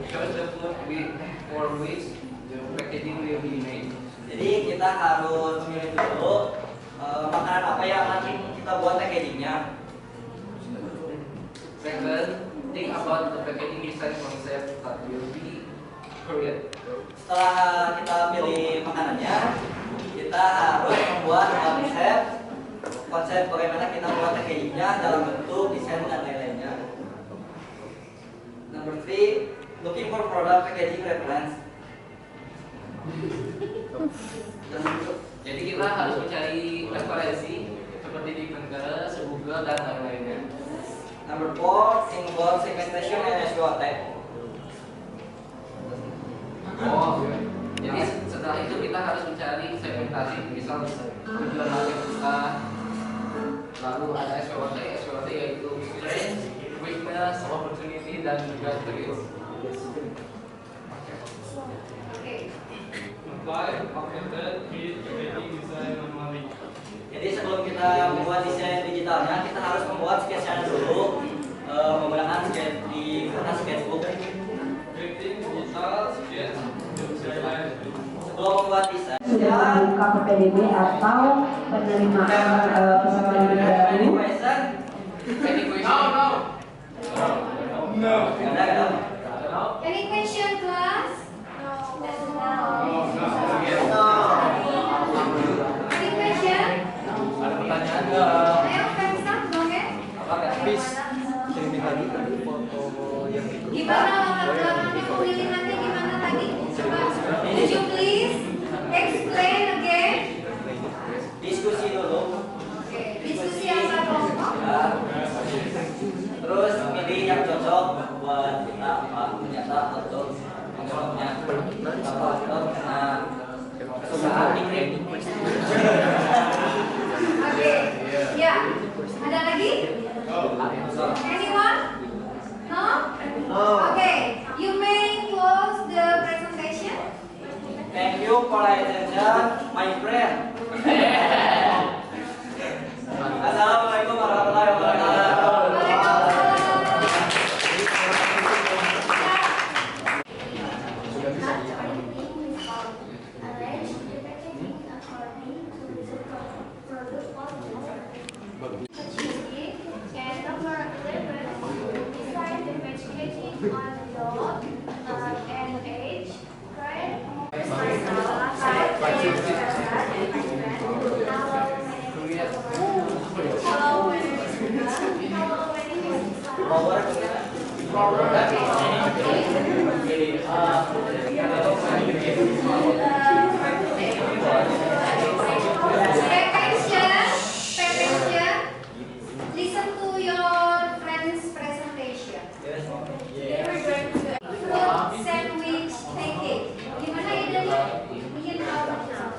choose the food for which the packaging will be made. Jadi kita harus memilih dulu makanan apa yang nanti kita buat packagingnya. Second, think about the packaging design concept that will be created. Setelah kita pilih makanannya, kita harus membuat konsep bagaimana kita buat packagingnya dalam bentuk desain dan lain-lainnya. Number 3, looking for product packaging reference. Jadi kita harus mencari referensi seperti di Pinterest, Google, dan lain-lainnya. Number 4, think about segmentation and SEO tag. Oh, jadi setelah itu kita harus mencari segmentasi, misal tujuan market kita, lalu ada SWOT yaitu strength, weakness, opportunity, dan juga threat. Jadi sebelum kita membuat desain digitalnya, kita harus membuat sketsnya dulu menggunakan sketch di kertas sketchbook. Sebelum membuat desain, sudah buka PPDB atau penerimaan peserta didik baru. Any question? No. Any question, class? Any question? Ada pertanyaan nggak? Ayo, Fensa, oke? Gimana latar belakangnya, pemilihannya gimana tadi? Coba, would you please explain again? diskusi dulu. Oke, diskusi antar kelompok. Ya. Terus pilih yang cocok buat kita apa ternyata untuk menjawabnya apa karena kesukaan iklim. Oke, ya. Ada lagi? Anyone? No? Okay, you may close the presentation. Thank you for attention, my friend. Assalamualaikum warahmatullahi wabarakatuh. And number 11, decide the packaging on dot and age, right? Listen to your friend's presentation. Food sandwich pancake. Gimana idenya? Bikin apa now?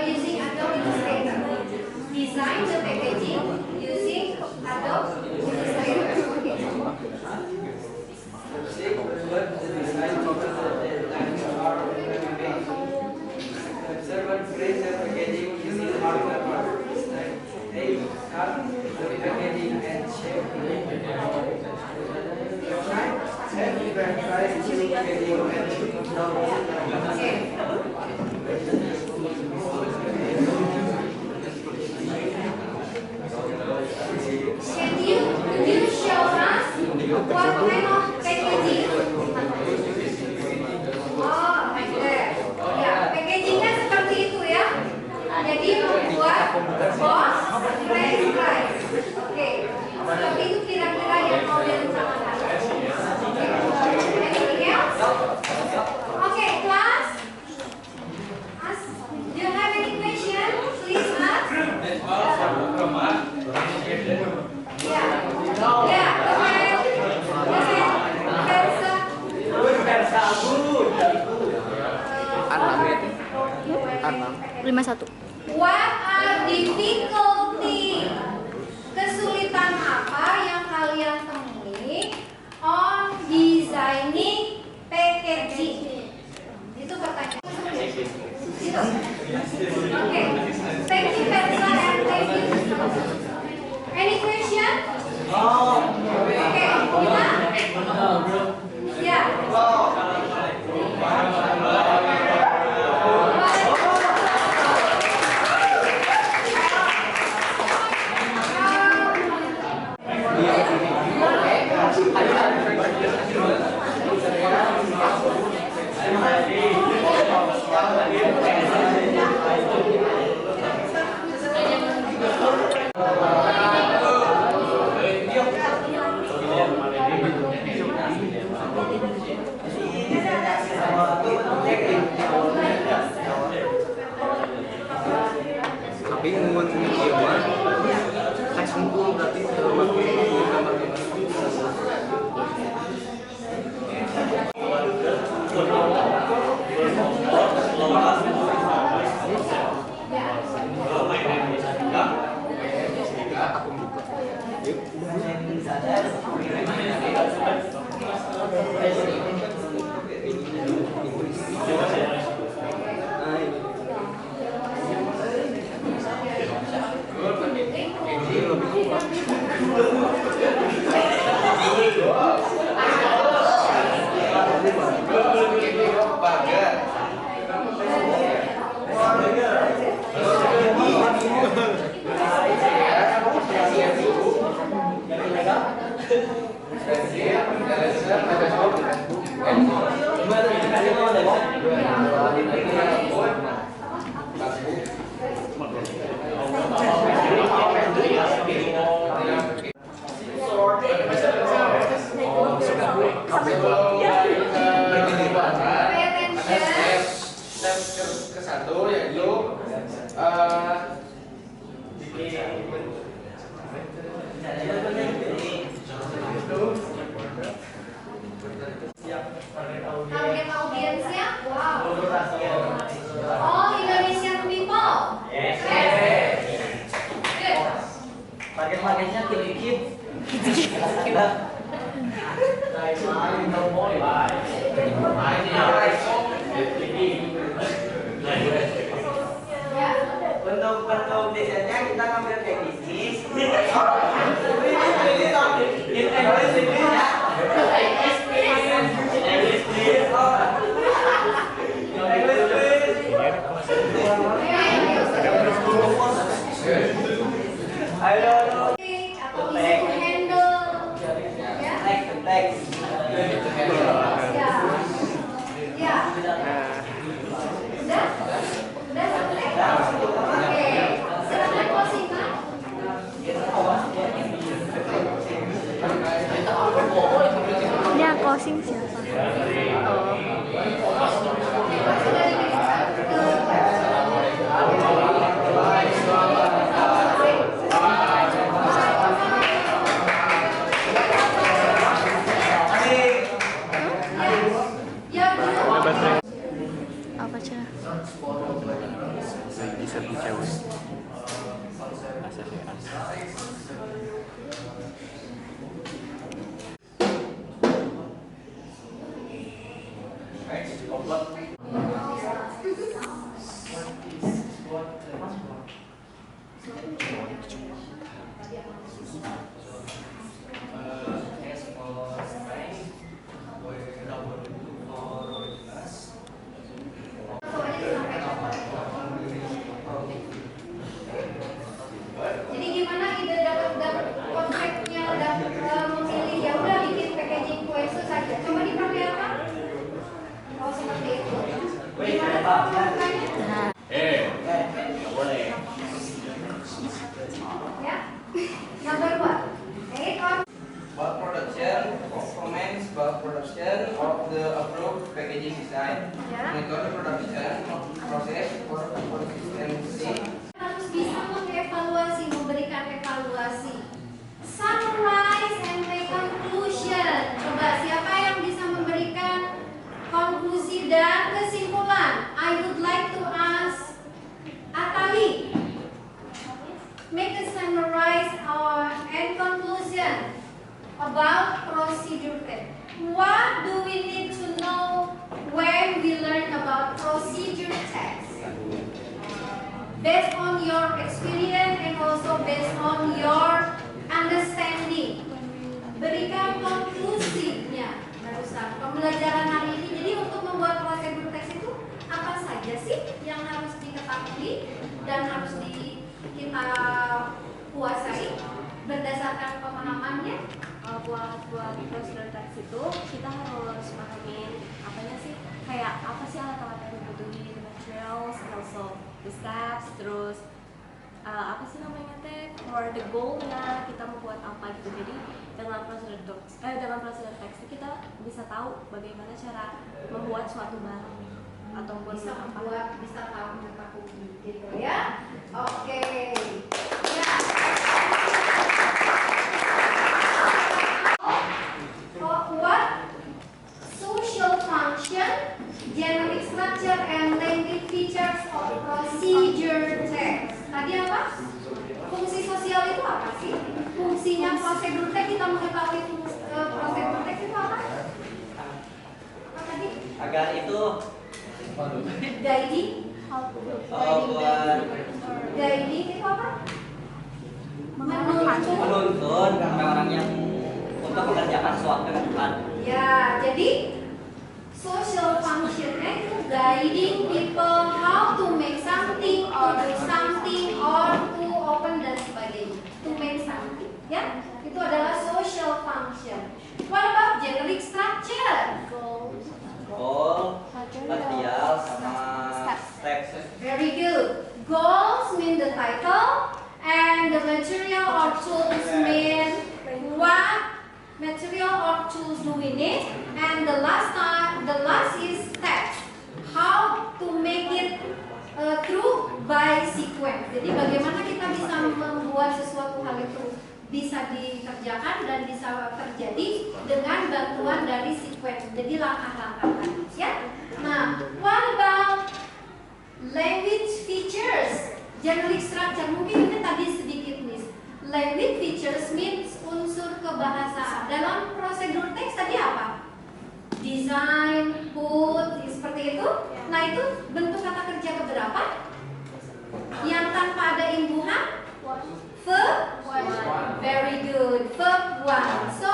Using Adobe Illustrator. Design the packaging using Adobe Illustrator. Can you show us what kind of packaging? Oh, like that. Ya, packagingnya seperti itu ya. Jadi membuat box spray. Oke, seperti itu kira-kira yang mau direncanakan. Anything else? Okay, class. Do you have any question? Please ask. Yeah. Yeah. What are difficulty? Kesulitan apa yang kalian temui on designing packaging? Itu pertanyaan. Itu. Okay. Thank you, Versa, and thank you. Any question? Okay. Gimana? Ya. Target audiensnya bilang. Untuk desainnya kita ngambil kayak gini. Ya, closing siapa? Apa cah? Bisa cewek. ACCS. Jadi gimana ide dapat konsepnya dan memilih ya udah bikin packaging kue itu saja. Coba diperlihatkan. Oh seperti itu. Gimana Pak melakukannya? Nggak boleh. Ya. Number 1. About production, comments about production of the approved packaging design, Ya. monitor the production process for consistency. Harus bisa mengevaluasi, memberikan evaluasi. Summarize and make conclusion. Coba siapa yang bisa memberikan konklusi dan kesimpulan? I would like to ask Atali. Make a summarize and conclusion about procedure text. What do we need to know when we learn about procedure text? Based on your experience and also based on your understanding. Berikan konklusinya barusan pembelajaran hari ini. Jadi untuk membuat prosedur teks itu apa saja sih yang harus diketahui dan harus kita kuasai berdasarkan pemahamannya? Buat prosedur teks itu kita harus pahamin apanya sih, kayak apa sih alat-alat yang dibutuhin, the materials, also the steps, terus apa sih namanya teh, for the goal-nya kita mau buat apa gitu. Jadi dalam prosedur teks kita bisa tahu bagaimana cara membuat suatu barang ataupun Bisa apa. membuat, bisa tahu mengetahui gitu ya. Oke. Ya. What social function, generic structure, and language features of procedure text? Tadi apa? Fungsi sosial itu apa sih? Fungsinya prosedur text, kita mengetahui prosedur text itu apa? Apa tadi? Agar itu Guiding. Guiding itu apa? menuntun orang yang untuk mengerjakan sesuatu dengan tepat. Ya, jadi social functionnya itu guiding people how to make something or do something or to open dan sebagainya. To make something, ya, itu adalah social function. What about generic structure? Goal, material, sama teks. Very good. Goals mean the title, and the material or tools mean what material or tools do we need, and the last is text. How to make it through by sequence. Jadi bagaimana kita bisa membuat sesuatu hal itu bisa dikerjakan dan bisa terjadi dengan bantuan dari sequence. Jadi langkah-langkah tadi, ya. Nah, what about language features? Generic structure mungkin ini tadi sedikit miss. Language features means unsur kebahasaan. Dalam prosedur teks tadi apa? Design, put, seperti itu. Nah, itu bentuk kata kerja keberapa? Yang tanpa ada imbuhan? Verb 1. Very good. Verb 1. So,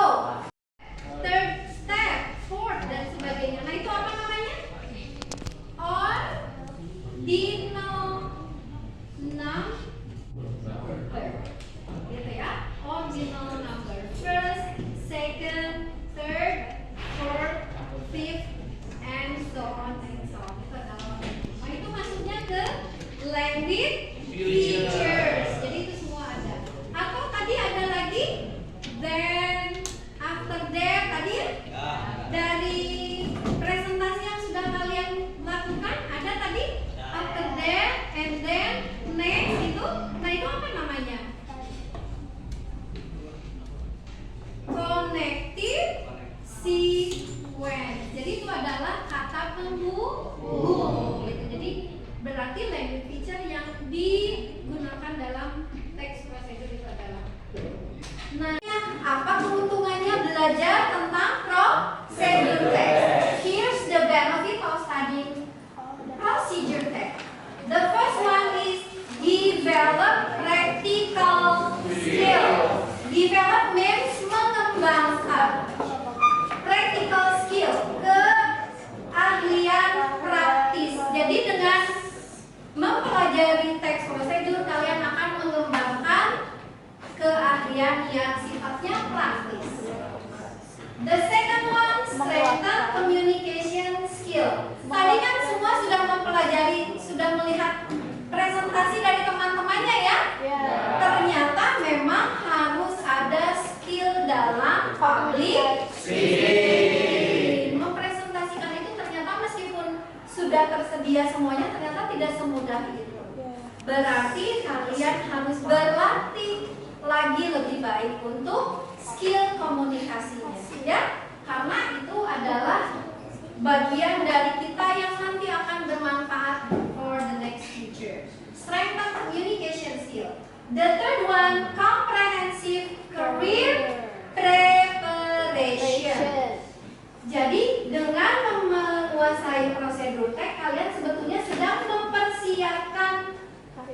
third step, fourth, dan sebagainya. Nah, itu apa namanya? Ordinal number. Gitu ya. Ordinal number. First, second, third, fourth, fifth, and so on and so on. Itu adalah nah, itu masuknya ke language features. Jadi itu semua ada. Atau tadi ada lagi then, after that tadi ya? Dari presentasi yang sudah kalian lakukan ada tadi after that and then next itu. Nah, itu apa namanya? Connective sequence. Jadi itu adalah kata penghubung gitu. Jadi berarti language feature yang digunakan dalam teks prosedur itu adalah. Nah, apa keuntungannya belajar tentang prosedur text? Here's the benefit of studying procedure text. The first one is develop practical skill. Develop means mengembangkan. Practical skill, keahlian praktis. Jadi dengan mempelajari teks prosedur kalian akan mengembangkan keahlian yang sifatnya praktis. The second one, strengthen communication skill. Tadi kan semua sudah mempelajari, sudah melihat presentasi dari teman-temannya ya. Ternyata memang harus ada skill dalam public speaking. Mempresentasikan itu ternyata meskipun sudah tersedia semuanya, ternyata tidak semudah itu. Berarti kalian harus berlatih lagi lebih baik untuk skill komunikasinya ya, karena itu adalah bagian dari kita yang nanti akan bermanfaat for the next future. Strengthen communication skill. The third one, comprehensive career preparation. Jadi dengan menguasai prosedur teks, kalian sebetulnya sedang mempersiapkan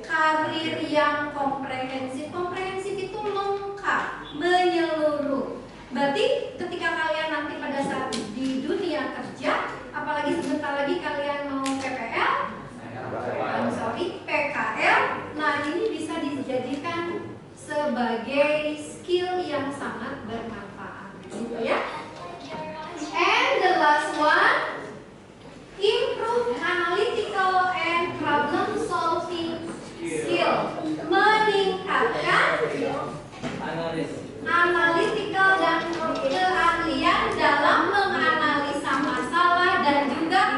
karir yang komprehensif. Komprehensif itu lengkap, menyeluruh. Berarti ketika kalian nanti pada saat di dunia kerja, apalagi sebentar lagi kalian mau PKL, nah ini bisa dijadikan sebagai skill yang sangat bermanfaat, gitu ya. And the last one, improve analytical and problem solving skill. Meningkatkan analytical dan keahlian dalam menganalisa masalah dan juga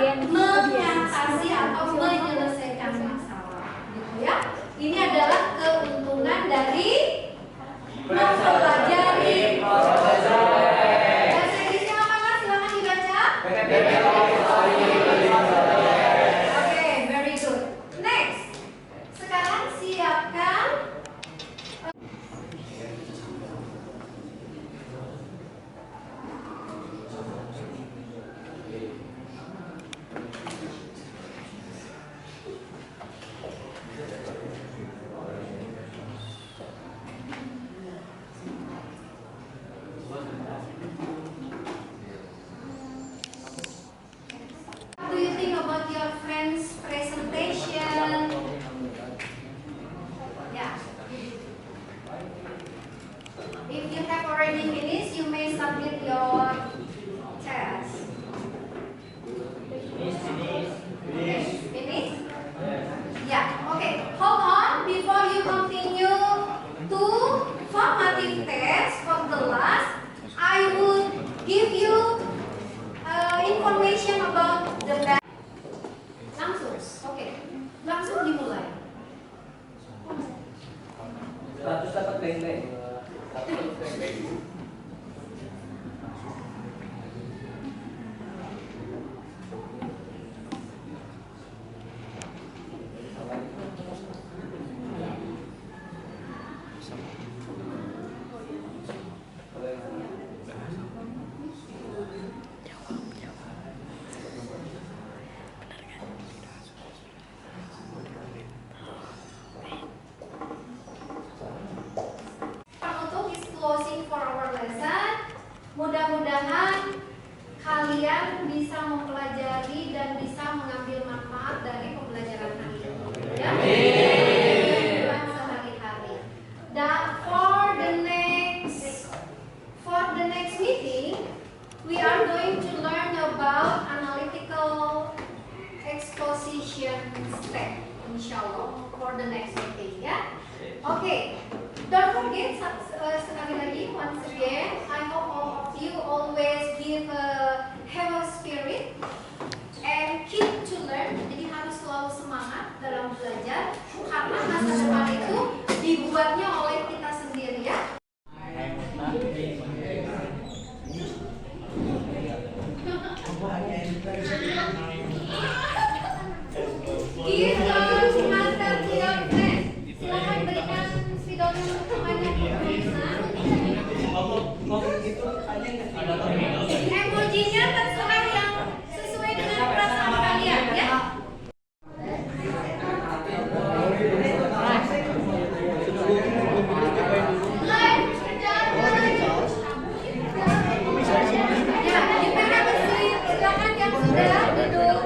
action step, inshallah, for the next meeting, ya. Okay, don't forget sekali lagi, once again, I hope all of you always have a spirit and keep to learn. Jadi harus selalu semangat dalam belajar karena masa depan itu dibuatnya oleh kita sendiri, ya. Gitu, master Tiongkok. Silakan berikan spidolnya untuk temannya emojinya terserah yang sesuai dengan perasaan kalian, ya. Ya, kita harus silakan yang sudah duduk.